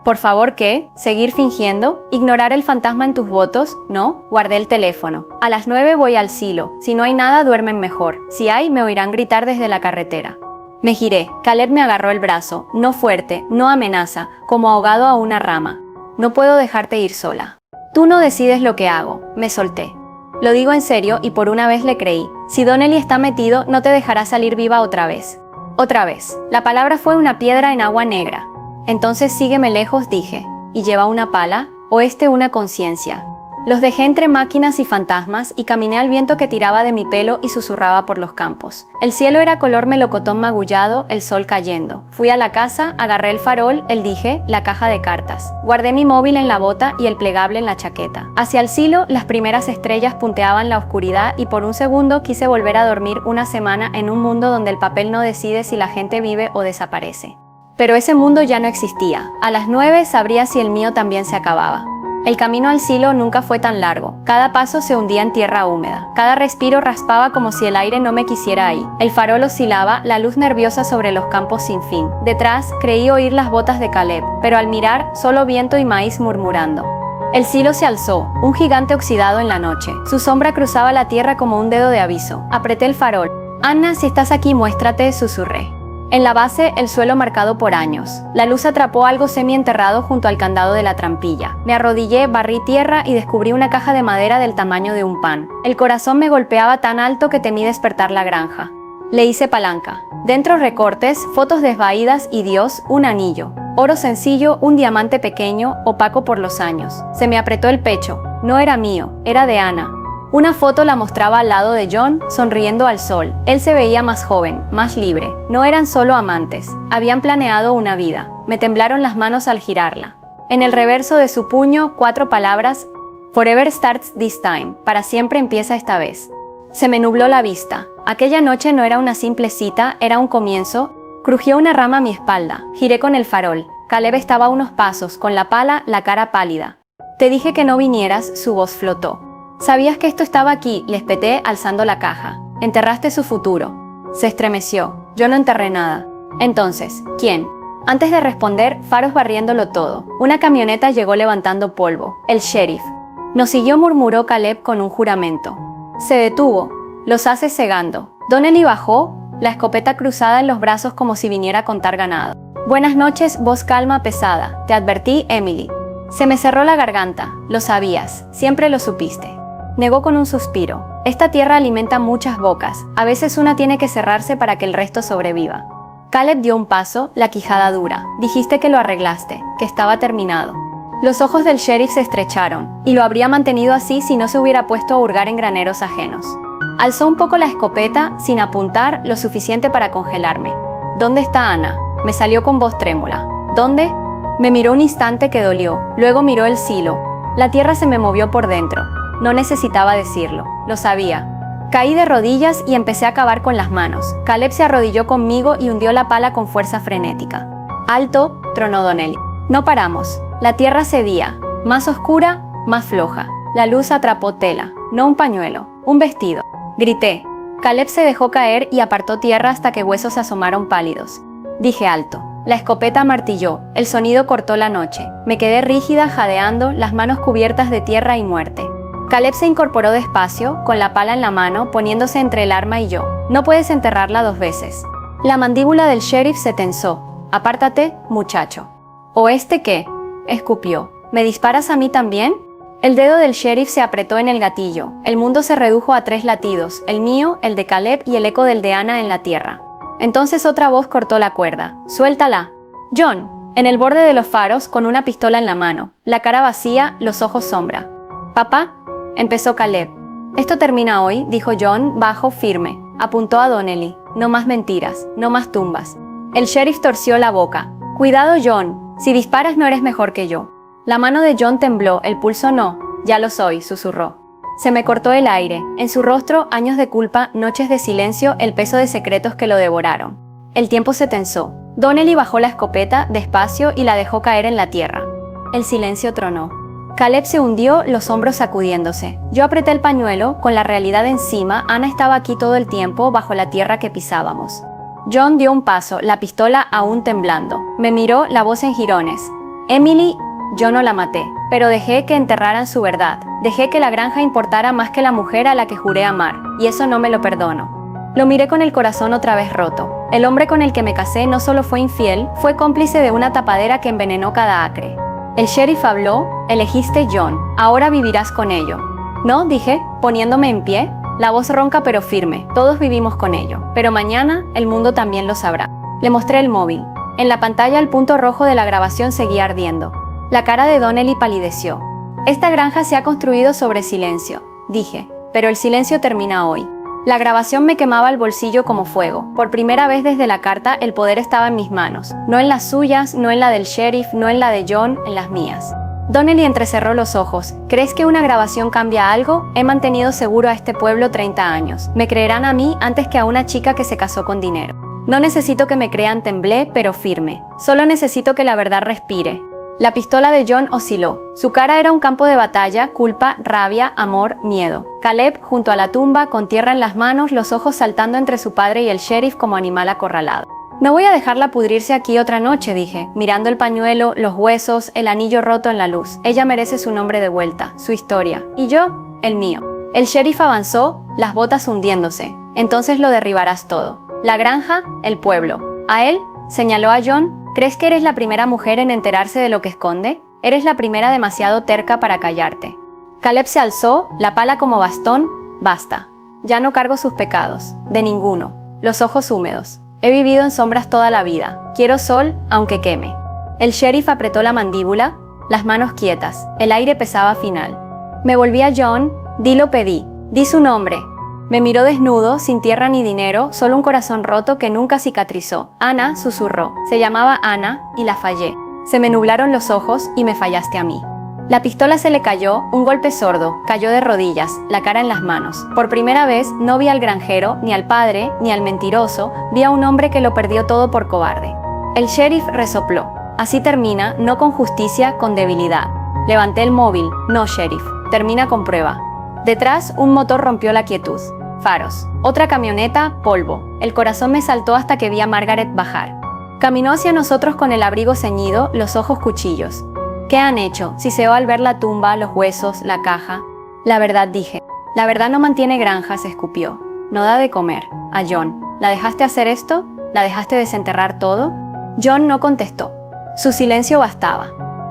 ¿Por favor qué? ¿Seguir fingiendo? ¿Ignorar el fantasma en tus votos? No, guardé el teléfono. A las 9 voy al silo. Si no hay nada, duermen mejor. Si hay, me oirán gritar desde la carretera. Me giré. Caleb me agarró el brazo. No fuerte, no amenaza, como ahogado a una rama. No puedo dejarte ir sola. Tú no decides lo que hago. Me solté. Lo digo en serio y por una vez le creí. Si Donnelly está metido, no te dejará salir viva otra vez. Otra vez. La palabra fue una piedra en agua negra. Entonces sígueme lejos, dije. ¿Y lleva una pala? ¿O una conciencia? Los dejé entre máquinas y fantasmas y caminé al viento que tiraba de mi pelo y susurraba por los campos. El cielo era color melocotón magullado, el sol cayendo. Fui a la casa, agarré el farol, el dije, la caja de cartas. Guardé mi móvil en la bota y el plegable en la chaqueta. Hacia el silo, las primeras estrellas punteaban la oscuridad y por un segundo quise volver a dormir una semana en un mundo donde el papel no decide si la gente vive o desaparece. Pero ese mundo ya no existía. A las 9 sabría si el mío también se acababa. El camino al silo nunca fue tan largo. Cada paso se hundía en tierra húmeda. Cada respiro raspaba como si el aire no me quisiera ahí. El farol oscilaba, la luz nerviosa sobre los campos sin fin. Detrás, creí oír las botas de Caleb, pero al mirar, solo viento y maíz murmurando. El silo se alzó, un gigante oxidado en la noche. Su sombra cruzaba la tierra como un dedo de aviso. Apreté el farol. Anna, si estás aquí, muéstrate, susurré. En la base, el suelo marcado por años. La luz atrapó algo semienterrado junto al candado de la trampilla. Me arrodillé, barrí tierra y descubrí una caja de madera del tamaño de un pan. El corazón me golpeaba tan alto que temí despertar la granja. Le hice palanca. Dentro recortes, fotos desvaídas y Dios, un anillo. Oro sencillo, un diamante pequeño, opaco por los años. Se me apretó el pecho. No era mío, era de Anna. Una foto la mostraba al lado de John, sonriendo al sol. Él se veía más joven, más libre. No eran solo amantes, habían planeado una vida. Me temblaron las manos al girarla. En el reverso de su puño, 4 palabras: Forever starts this time. Para siempre empieza esta vez. Se me nubló la vista. Aquella noche no era una simple cita, era un comienzo. Crujió una rama a mi espalda. Giré con el farol. Caleb estaba a unos pasos, con la pala, la cara pálida. Te dije que no vinieras, su voz flotó. ¿Sabías que esto estaba aquí?, le espeté alzando la caja. Enterraste su futuro. Se estremeció. Yo no enterré nada. Entonces, ¿quién? Antes de responder, faros barriéndolo todo. Una camioneta llegó levantando polvo. El sheriff. Nos siguió, murmuró Caleb con un juramento. Se detuvo. Los haces cegando. Donnelly bajó, la escopeta cruzada en los brazos como si viniera a contar ganado. Buenas noches, voz calma, pesada. Te advertí, Emily. Se me cerró la garganta. Lo sabías. Siempre lo supiste. Negó con un suspiro. Esta tierra alimenta muchas bocas. A veces una tiene que cerrarse para que el resto sobreviva. Caleb dio un paso, la quijada dura. Dijiste que lo arreglaste, que estaba terminado. Los ojos del sheriff se estrecharon, y lo habría mantenido así si no se hubiera puesto a hurgar en graneros ajenos. Alzó un poco la escopeta, sin apuntar, lo suficiente para congelarme. ¿Dónde está Anna? Me salió con voz trémula. ¿Dónde? Me miró un instante que dolió, luego miró el silo. La tierra se me movió por dentro. No necesitaba decirlo, lo sabía. Caí de rodillas y empecé a cavar con las manos. Caleb se arrodilló conmigo y hundió la pala con fuerza frenética. ¡Alto!, tronó Donnelly. No paramos. La tierra cedía, más oscura, más floja. La luz atrapó tela, no un pañuelo, un vestido. Grité. Caleb se dejó caer y apartó tierra hasta que huesos se asomaron pálidos. Dije alto. La escopeta martilló, el sonido cortó la noche. Me quedé rígida, jadeando, las manos cubiertas de tierra y muerte. Caleb se incorporó despacio, con la pala en la mano, poniéndose entre el arma y yo. No puedes enterrarla 2 veces. La mandíbula del sheriff se tensó. Apártate, muchacho. ¿O qué? Escupió. ¿Me disparas a mí también? El dedo del sheriff se apretó en el gatillo. El mundo se redujo a 3 latidos, el mío, el de Caleb y el eco del de Anna en la tierra. Entonces otra voz cortó la cuerda. «Suéltala». John, en el borde de los faros, con una pistola en la mano, la cara vacía, los ojos sombra. «Papá», empezó Caleb. «Esto termina hoy», dijo John, bajo, firme. Apuntó a Donnelly. «No más mentiras, no más tumbas». El sheriff torció la boca. «Cuidado, John. Si disparas no eres mejor que yo». La mano de John tembló, el pulso no. «Ya lo soy», susurró. Se me cortó el aire. En su rostro, años de culpa, noches de silencio, el peso de secretos que lo devoraron. El tiempo se tensó. Donnelly bajó la escopeta, despacio, y la dejó caer en la tierra. El silencio tronó. Caleb se hundió, los hombros sacudiéndose. Yo apreté el pañuelo, con la realidad encima. Ana estaba aquí todo el tiempo, bajo la tierra que pisábamos. John dio un paso, la pistola aún temblando. Me miró, la voz en jirones. «Emily, yo no la maté, pero dejé que enterraran su verdad. Dejé que la granja importara más que la mujer a la que juré amar, y eso no me lo perdono». Lo miré con el corazón otra vez roto. El hombre con el que me casé no solo fue infiel, fue cómplice de una tapadera que envenenó cada acre. El sheriff habló. «Elegiste John, ahora vivirás con ello». «No», dije, poniéndome en pie. La voz ronca pero firme. «Todos vivimos con ello, pero mañana el mundo también lo sabrá». Le mostré el móvil. En la pantalla el punto rojo de la grabación seguía ardiendo. La cara de Donnelly palideció. «Esta granja se ha construido sobre silencio», dije, «pero el silencio termina hoy». La grabación me quemaba el bolsillo como fuego. Por primera vez desde la carta, el poder estaba en mis manos. No en las suyas, no en la del sheriff, no en la de John, en las mías. Donnelly entrecerró los ojos. «¿Crees que una grabación cambia algo? He mantenido seguro a este pueblo 30 años. Me creerán a mí antes que a una chica que se casó con dinero. No necesito que me crean», temblé, pero firme. «Solo necesito que la verdad respire». La pistola de John osciló. Su cara era un campo de batalla, culpa, rabia, amor, miedo. Caleb, junto a la tumba, con tierra en las manos, los ojos saltando entre su padre y el sheriff como animal acorralado. «No voy a dejarla pudrirse aquí otra noche», dije, mirando el pañuelo, los huesos, el anillo roto en la luz. «Ella merece su nombre de vuelta, su historia. Y yo, el mío». El sheriff avanzó, las botas hundiéndose. «Entonces lo derribarás todo. La granja, el pueblo». «¿A él?», señaló a John. «¿Crees que eres la primera mujer en enterarse de lo que esconde? Eres la primera demasiado terca para callarte». Caleb se alzó, la pala como bastón. «Basta. Ya no cargo sus pecados. De ninguno». Los ojos húmedos. «He vivido en sombras toda la vida. Quiero sol, aunque queme». El sheriff apretó la mandíbula, las manos quietas. El aire pesaba final. Me volví a John. «Di lo pedí. Di su nombre». Me miró desnudo, sin tierra ni dinero, solo un corazón roto que nunca cicatrizó. «Ana», susurró. Se llamaba Ana, y la fallé. Se me nublaron los ojos y me fallaste a mí. La pistola se le cayó, un golpe sordo, cayó de rodillas, la cara en las manos. Por primera vez no vi al granjero, ni al padre, ni al mentiroso, vi a un hombre que lo perdió todo por cobarde. El sheriff resopló. «Así termina, no con justicia, con debilidad». Levanté el móvil. «No, sheriff, termina con prueba». Detrás, un motor rompió la quietud. Faros. Otra camioneta, polvo. El corazón me saltó hasta que vi a Margaret bajar. Caminó hacia nosotros con el abrigo ceñido, los ojos cuchillos. «¿Qué han hecho?», siseó al ver la tumba, los huesos, la caja. «La verdad», dije. «La verdad no mantiene granjas», escupió. «No da de comer». A John. «¿La dejaste hacer esto? ¿La dejaste desenterrar todo?» John no contestó. Su silencio bastaba.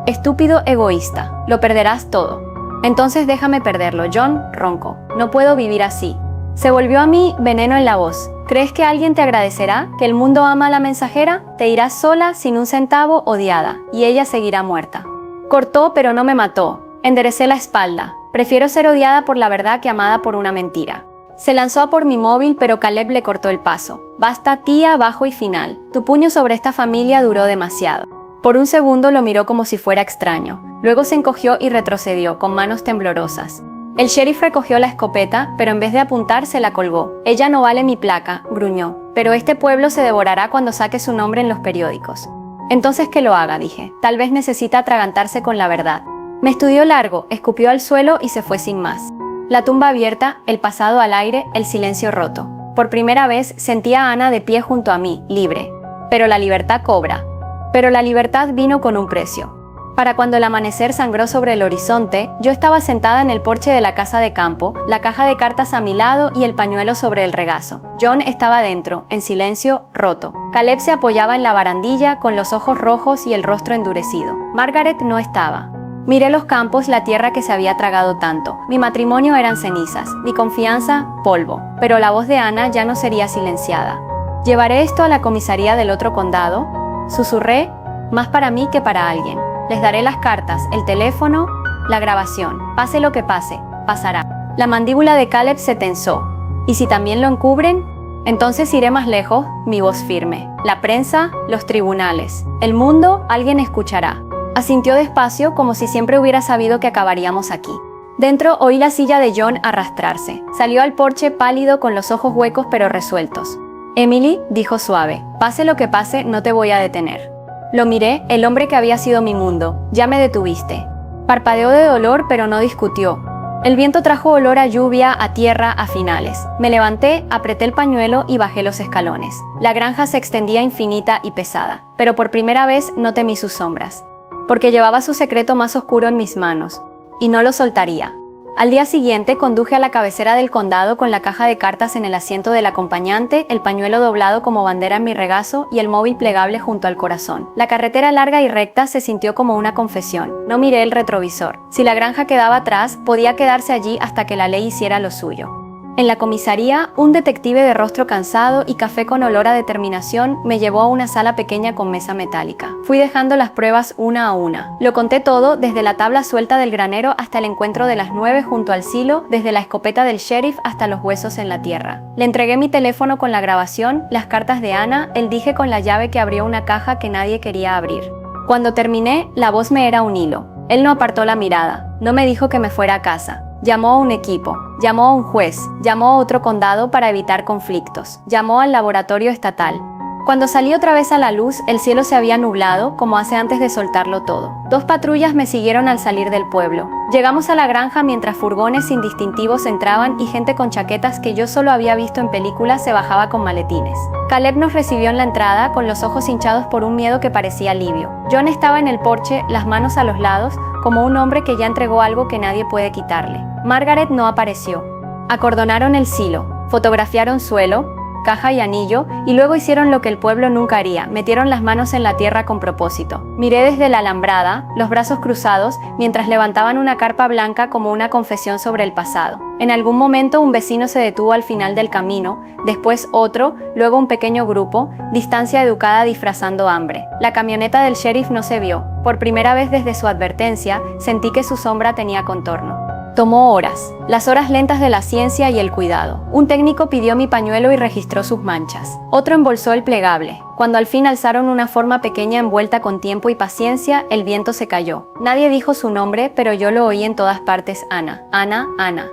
«Estúpido egoísta. Lo perderás todo». «Entonces déjame perderlo, John», roncó. «No puedo vivir así». Se volvió a mí, veneno en la voz. «¿Crees que alguien te agradecerá? ¿Que el mundo ama a la mensajera? Te irás sola, sin un centavo, odiada, y ella seguirá muerta». Cortó, pero no me mató. Enderecé la espalda. «Prefiero ser odiada por la verdad que amada por una mentira». Se lanzó a por mi móvil, pero Caleb le cortó el paso. «Basta, tía, bajo y final. Tu puño sobre esta familia duró demasiado». Por un segundo lo miró como si fuera extraño. Luego se encogió y retrocedió, con manos temblorosas. El sheriff recogió la escopeta, pero en vez de apuntar se la colgó. «Ella no vale mi placa», gruñó. «Pero este pueblo se devorará cuando saque su nombre en los periódicos». «Entonces que lo haga», dije. «Tal vez necesita atragantarse con la verdad». Me estudió largo, escupió al suelo y se fue sin más. La tumba abierta, el pasado al aire, el silencio roto. Por primera vez sentía a Ana de pie junto a mí, libre. Pero la libertad cobra. Pero la libertad vino con un precio. Para cuando el amanecer sangró sobre el horizonte, yo estaba sentada en el porche de la casa de campo, la caja de cartas a mi lado y el pañuelo sobre el regazo. John estaba dentro, en silencio, roto. Caleb se apoyaba en la barandilla, con los ojos rojos y el rostro endurecido. Margaret no estaba. Miré los campos, la tierra que se había tragado tanto. Mi matrimonio eran cenizas, mi confianza, polvo. Pero la voz de Ana ya no sería silenciada. Llevaré esto a la comisaría del otro condado, susurré, más para mí que para alguien. Les daré las cartas, el teléfono, la grabación. Pase lo que pase, pasará. La mandíbula de Caleb se tensó. ¿Y si también lo encubren? Entonces iré más lejos, mi voz firme. La prensa, los tribunales. El mundo, alguien escuchará. Asintió despacio como si siempre hubiera sabido que acabaríamos aquí. Dentro oí la silla de John arrastrarse. Salió al porche pálido con los ojos huecos pero resueltos. Emily, dijo suave, pase lo que pase, no te voy a detener. Lo miré, el hombre que había sido mi mundo. Ya me detuviste. Parpadeó de dolor pero no discutió. El viento trajo olor a lluvia, a tierra, a finales. Me levanté, apreté el pañuelo y bajé los escalones. La granja se extendía infinita y pesada, pero por primera vez no temí sus sombras, porque llevaba su secreto más oscuro en mis manos, y no lo soltaría. Al día siguiente conduje a la cabecera del condado con la caja de cartas en el asiento del acompañante, el pañuelo doblado como bandera en mi regazo y el móvil plegable junto al corazón. La carretera larga y recta se sintió como una confesión. No miré el retrovisor. Si la granja quedaba atrás, podía quedarse allí hasta que la ley hiciera lo suyo. En la comisaría, un detective de rostro cansado y café con olor a determinación me llevó a una sala pequeña con mesa metálica. Fui dejando las pruebas una a una. Lo conté todo, desde la tabla suelta del granero hasta el encuentro de las 9 junto al silo, desde la escopeta del sheriff hasta los huesos en la tierra. Le entregué mi teléfono con la grabación, las cartas de Ana, el dije con la llave que abrió una caja que nadie quería abrir. Cuando terminé, la voz me era un hilo. Él no apartó la mirada, no me dijo que me fuera a casa. Llamó a un equipo, llamó a un juez, llamó a otro condado para evitar conflictos, llamó al laboratorio estatal. Cuando salí otra vez a la luz, el cielo se había nublado, como hace antes de soltarlo todo. 2 patrullas me siguieron al salir del pueblo. Llegamos a la granja mientras furgones sin distintivos entraban y gente con chaquetas que yo solo había visto en películas se bajaba con maletines. Caleb nos recibió en la entrada, con los ojos hinchados por un miedo que parecía alivio. John estaba en el porche, las manos a los lados, como un hombre que ya entregó algo que nadie puede quitarle. Margaret no apareció. Acordonaron el silo, fotografiaron suelo, caja y anillo, y luego hicieron lo que el pueblo nunca haría, metieron las manos en la tierra con propósito. Miré desde la alambrada, los brazos cruzados, mientras levantaban una carpa blanca como una confesión sobre el pasado. En algún momento un vecino se detuvo al final del camino, después otro, luego un pequeño grupo, distancia educada disfrazando hambre. La camioneta del sheriff no se vio. Por primera vez desde su advertencia, sentí que su sombra tenía contorno. Tomó horas, las horas lentas de la ciencia y el cuidado. Un técnico pidió mi pañuelo y registró sus manchas. Otro embolsó el plegable. Cuando al fin alzaron una forma pequeña envuelta con tiempo y paciencia, el viento se cayó. Nadie dijo su nombre, pero yo lo oí en todas partes: Ana, Ana, Ana.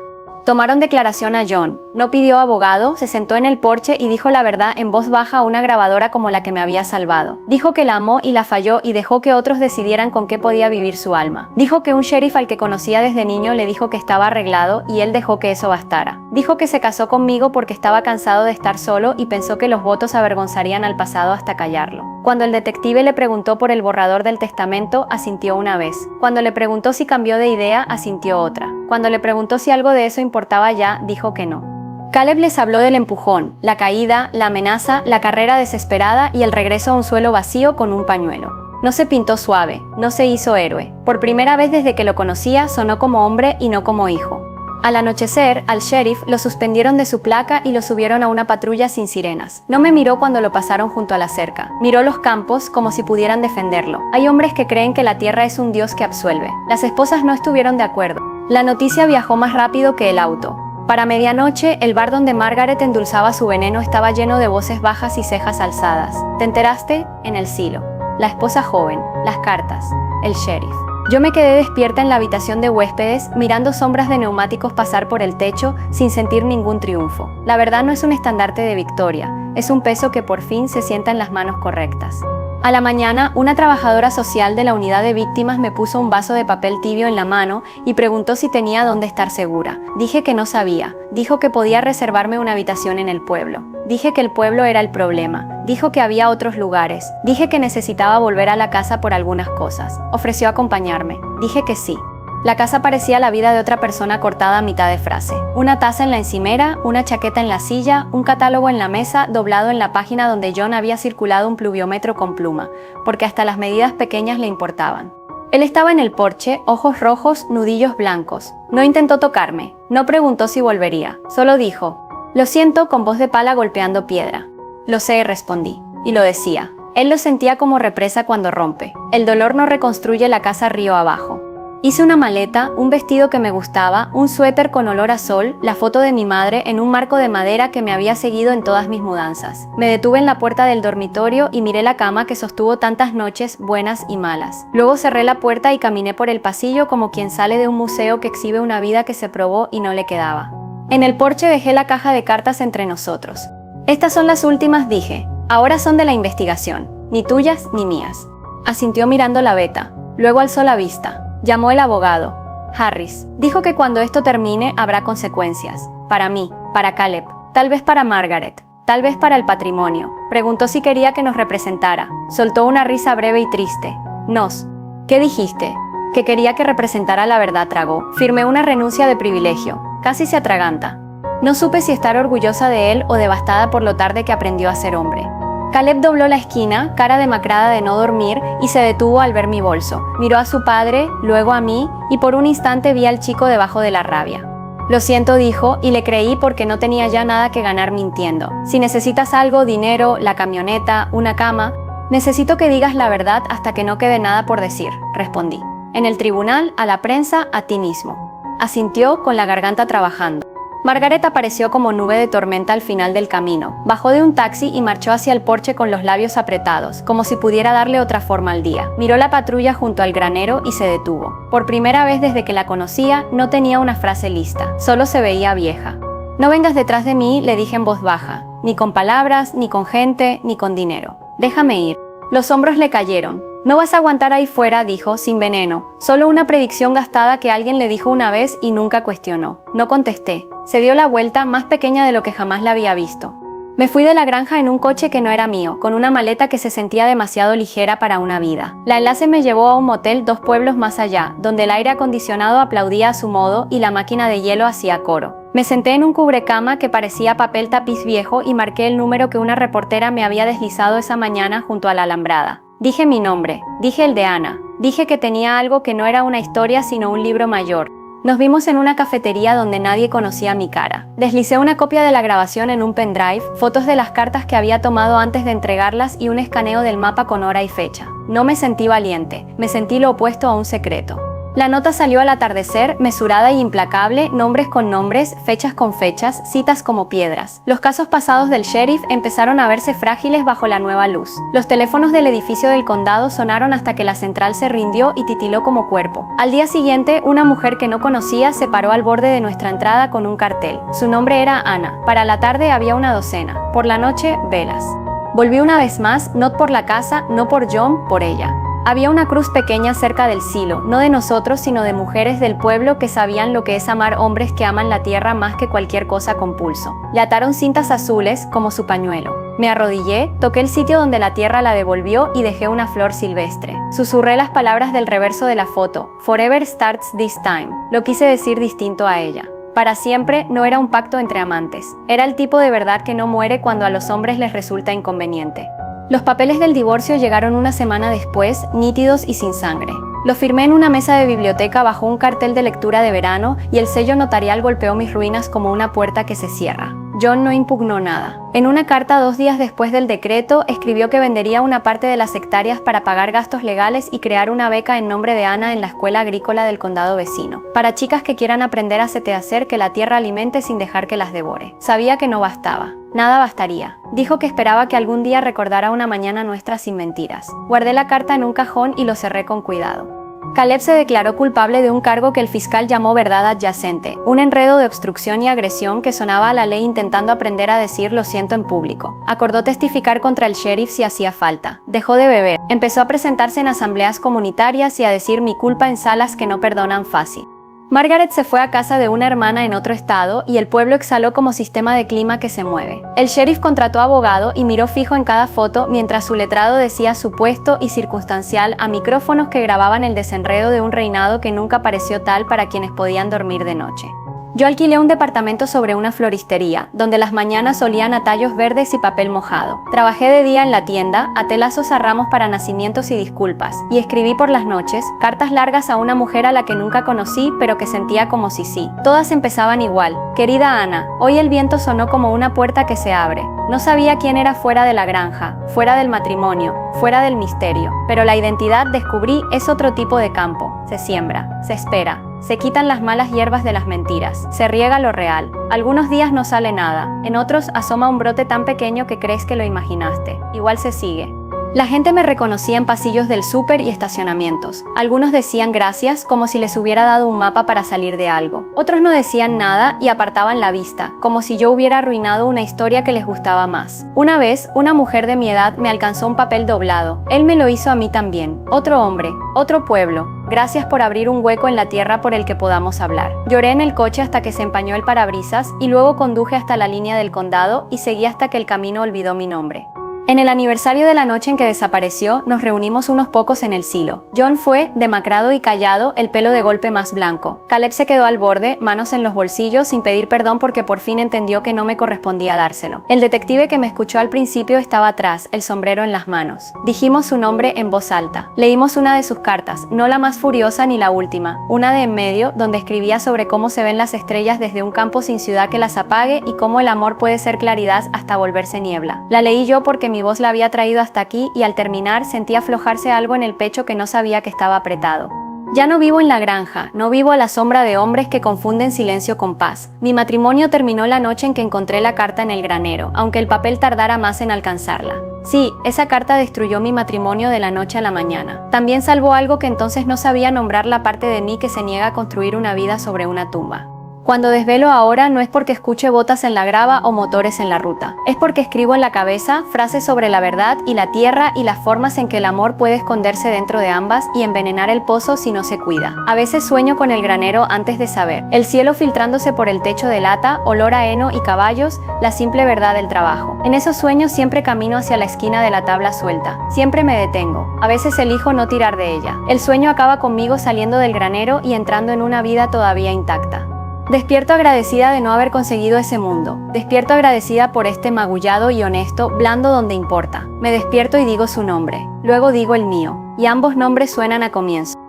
Tomaron declaración a John. No pidió abogado, se sentó en el porche y dijo la verdad en voz baja a una grabadora como la que me había salvado. Dijo que la amó y la falló y dejó que otros decidieran con qué podía vivir su alma. Dijo que un sheriff al que conocía desde niño le dijo que estaba arreglado y él dejó que eso bastara. Dijo que se casó conmigo porque estaba cansado de estar solo y pensó que los votos avergonzarían al pasado hasta callarlo. Cuando el detective le preguntó por el borrador del testamento, asintió una vez. Cuando le preguntó si cambió de idea, asintió otra. Cuando le preguntó si algo de eso importaba ya, dijo que no. Caleb les habló del empujón, la caída, la amenaza, la carrera desesperada y el regreso a un suelo vacío con un pañuelo. No se pintó suave, no se hizo héroe. Por primera vez desde que lo conocía, sonó como hombre y no como hijo. Al anochecer, al sheriff lo suspendieron de su placa y lo subieron a una patrulla sin sirenas. No me miró cuando lo pasaron junto a la cerca. Miró los campos como si pudieran defenderlo. Hay hombres que creen que la tierra es un dios que absuelve. Las esposas no estuvieron de acuerdo. La noticia viajó más rápido que el auto. Para medianoche, el bar donde Margaret endulzaba su veneno estaba lleno de voces bajas y cejas alzadas. ¿Te enteraste? En el silo. La esposa joven, las cartas, el sheriff. Yo me quedé despierta en la habitación de huéspedes, mirando sombras de neumáticos pasar por el techo, sin sentir ningún triunfo. La verdad no es un estandarte de victoria, es un peso que por fin se sienta en las manos correctas. A la mañana, una trabajadora social de la unidad de víctimas me puso un vaso de papel tibio en la mano y preguntó si tenía dónde estar segura. Dije que no sabía. Dijo que podía reservarme una habitación en el pueblo. Dije que el pueblo era el problema. Dijo que había otros lugares. Dije que necesitaba volver a la casa por algunas cosas. Ofreció acompañarme. Dije que sí. La casa parecía la vida de otra persona cortada a mitad de frase. Una taza en la encimera, una chaqueta en la silla, un catálogo en la mesa, doblado en la página donde John había circulado un pluviómetro con pluma, porque hasta las medidas pequeñas le importaban. Él estaba en el porche, ojos rojos, nudillos blancos. No intentó tocarme, no preguntó si volvería, solo dijo: «Lo siento», con voz de pala golpeando piedra. Lo sé, respondí. Y lo decía. Él lo sentía como represa cuando rompe. El dolor no reconstruye la casa río abajo. Hice una maleta, un vestido que me gustaba, un suéter con olor a sol, la foto de mi madre en un marco de madera que me había seguido en todas mis mudanzas. Me detuve en la puerta del dormitorio y miré la cama que sostuvo tantas noches buenas y malas. Luego cerré la puerta y caminé por el pasillo como quien sale de un museo que exhibe una vida que se probó y no le quedaba. En el porche dejé la caja de cartas entre nosotros. Estas son las últimas, dije. Ahora son de la investigación, ni tuyas ni mías. Asintió mirando la veta. Luego alzó la vista. Llamó el abogado. Harris. Dijo que cuando esto termine habrá consecuencias. Para mí, para Caleb, tal vez para Margaret, tal vez para el patrimonio. Preguntó si quería que nos representara. Soltó una risa breve y triste. Nos. ¿Qué dijiste? Que quería que representara la verdad, tragó. Firmé una renuncia de privilegio. Casi se atraganta. No supe si estar orgullosa de él o devastada por lo tarde que aprendió a ser hombre. Caleb dobló la esquina, cara demacrada de no dormir, y se detuvo al ver mi bolso. Miró a su padre, luego a mí, y por un instante vi al chico debajo de la rabia. Lo siento, dijo, y le creí porque no tenía ya nada que ganar mintiendo. Si necesitas algo, dinero, la camioneta, una cama, necesito que digas la verdad hasta que no quede nada por decir, respondí. En el tribunal, a la prensa, a ti mismo. Asintió con la garganta trabajando. Margaret apareció como nube de tormenta al final del camino. Bajó de un taxi y marchó hacia el porche con los labios apretados, como si pudiera darle otra forma al día. Miró la patrulla junto al granero y se detuvo. Por primera vez desde que la conocía, no tenía una frase lista, solo se veía vieja. No vengas detrás de mí, le dije en voz baja, ni con palabras, ni con gente, ni con dinero. Déjame ir. Los hombros le cayeron. No vas a aguantar ahí fuera, dijo, sin veneno. Solo una predicción gastada que alguien le dijo una vez y nunca cuestionó. No contesté. Se dio la vuelta, más pequeña de lo que jamás la había visto. Me fui de la granja en un coche que no era mío, con una maleta que se sentía demasiado ligera para una vida. La enlace me llevó a un motel 2 pueblos más allá, donde el aire acondicionado aplaudía a su modo y la máquina de hielo hacía coro. Me senté en un cubrecama que parecía papel tapiz viejo y marqué el número que una reportera me había deslizado esa mañana junto a la alambrada. Dije mi nombre, dije el de Ana, dije que tenía algo que no era una historia sino un libro mayor. Nos vimos en una cafetería donde nadie conocía mi cara. Deslicé una copia de la grabación en un pendrive, fotos de las cartas que había tomado antes de entregarlas y un escaneo del mapa con hora y fecha. No me sentí valiente, me sentí lo opuesto a un secreto. La nota salió al atardecer, mesurada e implacable, nombres con nombres, fechas con fechas, citas como piedras. Los casos pasados del sheriff empezaron a verse frágiles bajo la nueva luz. Los teléfonos del edificio del condado sonaron hasta que la central se rindió y titiló como cuerpo. Al día siguiente, una mujer que no conocía se paró al borde de nuestra entrada con un cartel. Su nombre era Ana. Para la tarde había una docena. Por la noche, velas. Volví una vez más, no por la casa, no por John, por ella. Había una cruz pequeña cerca del silo, no de nosotros sino de mujeres del pueblo que sabían lo que es amar hombres que aman la tierra más que cualquier cosa con pulso. Le ataron cintas azules como su pañuelo. Me arrodillé, toqué el sitio donde la tierra la devolvió y dejé una flor silvestre. Susurré las palabras del reverso de la foto, Forever starts this time. Lo quise decir distinto a ella. Para siempre no era un pacto entre amantes. Era el tipo de verdad que no muere cuando a los hombres les resulta inconveniente. Los papeles del divorcio llegaron una semana después, nítidos y sin sangre. Los firmé en una mesa de biblioteca bajo un cartel de lectura de verano y el sello notarial golpeó mis ruinas como una puerta que se cierra. John no impugnó nada. En una carta 2 días después del decreto, escribió que vendería una parte de las hectáreas para pagar gastos legales y crear una beca en nombre de Ana en la escuela agrícola del condado vecino, para chicas que quieran aprender a hacer que la tierra alimente sin dejar que las devore. Sabía que no bastaba. Nada bastaría. Dijo que esperaba que algún día recordara una mañana nuestra sin mentiras. Guardé la carta en un cajón y lo cerré con cuidado. Caleb se declaró culpable de un cargo que el fiscal llamó verdad adyacente, un enredo de obstrucción y agresión que sonaba a la ley intentando aprender a decir lo siento en público. Acordó testificar contra el sheriff si hacía falta. Dejó de beber. Empezó a presentarse en asambleas comunitarias y a decir mi culpa en salas que no perdonan fácil. Margaret se fue a casa de una hermana en otro estado y el pueblo exhaló como sistema de clima que se mueve. El sheriff contrató abogado y miró fijo en cada foto mientras su letrado decía supuesto y circunstancial a micrófonos que grababan el desenredo de un reinado que nunca pareció tal para quienes podían dormir de noche. Yo alquilé un departamento sobre una floristería, donde las mañanas olían a tallos verdes y papel mojado. Trabajé de día en la tienda, até lazos a ramos para nacimientos y disculpas, y escribí por las noches cartas largas a una mujer a la que nunca conocí, pero que sentía como si sí. Todas empezaban igual. Querida Ana, hoy el viento sonó como una puerta que se abre. No sabía quién era fuera de la granja, fuera del matrimonio, fuera del misterio, pero la identidad, descubrí, es otro tipo de campo. Se siembra, se espera. Se quitan las malas hierbas de las mentiras, se riega lo real. Algunos días no sale nada, en otros asoma un brote tan pequeño que crees que lo imaginaste. Igual se sigue. La gente me reconocía en pasillos del súper y estacionamientos. Algunos decían gracias como si les hubiera dado un mapa para salir de algo. Otros no decían nada y apartaban la vista, como si yo hubiera arruinado una historia que les gustaba más. Una vez, una mujer de mi edad me alcanzó un papel doblado. Él me lo hizo a mí también. Otro hombre, otro pueblo. Gracias por abrir un hueco en la tierra por el que podamos hablar. Lloré en el coche hasta que se empañó el parabrisas y luego conduje hasta la línea del condado y seguí hasta que el camino olvidó mi nombre. En el aniversario de la noche en que desapareció, nos reunimos unos pocos en el silo. John fue, demacrado y callado, el pelo de golpe más blanco. Caleb se quedó al borde, manos en los bolsillos, sin pedir perdón porque por fin entendió que no me correspondía dárselo. El detective que me escuchó al principio estaba atrás, el sombrero en las manos. Dijimos su nombre en voz alta. Leímos una de sus cartas, no la más furiosa ni la última, una de en medio, donde escribía sobre cómo se ven las estrellas desde un campo sin ciudad que las apague y cómo el amor puede ser claridad hasta volverse niebla. La leí yo porque mi voz la había traído hasta aquí y al terminar sentí aflojarse algo en el pecho que no sabía que estaba apretado. Ya no vivo en la granja, no vivo a la sombra de hombres que confunden silencio con paz. Mi matrimonio terminó la noche en que encontré la carta en el granero, aunque el papel tardara más en alcanzarla. Sí, esa carta destruyó mi matrimonio de la noche a la mañana. También salvó algo que entonces no sabía nombrar, la parte de mí que se niega a construir una vida sobre una tumba. Cuando desvelo ahora no es porque escuche botas en la grava o motores en la ruta. Es porque escribo en la cabeza frases sobre la verdad y la tierra y las formas en que el amor puede esconderse dentro de ambas y envenenar el pozo si no se cuida. A veces sueño con el granero antes de saber. El cielo filtrándose por el techo de lata, olor a heno y caballos, la simple verdad del trabajo. En esos sueños siempre camino hacia la esquina de la tabla suelta. Siempre me detengo. A veces elijo no tirar de ella. El sueño acaba conmigo saliendo del granero y entrando en una vida todavía intacta. Despierto agradecida de no haber conseguido ese mundo. Despierto agradecida por este magullado y honesto, blando donde importa. Me despierto y digo su nombre. Luego digo el mío. Y ambos nombres suenan a comienzo.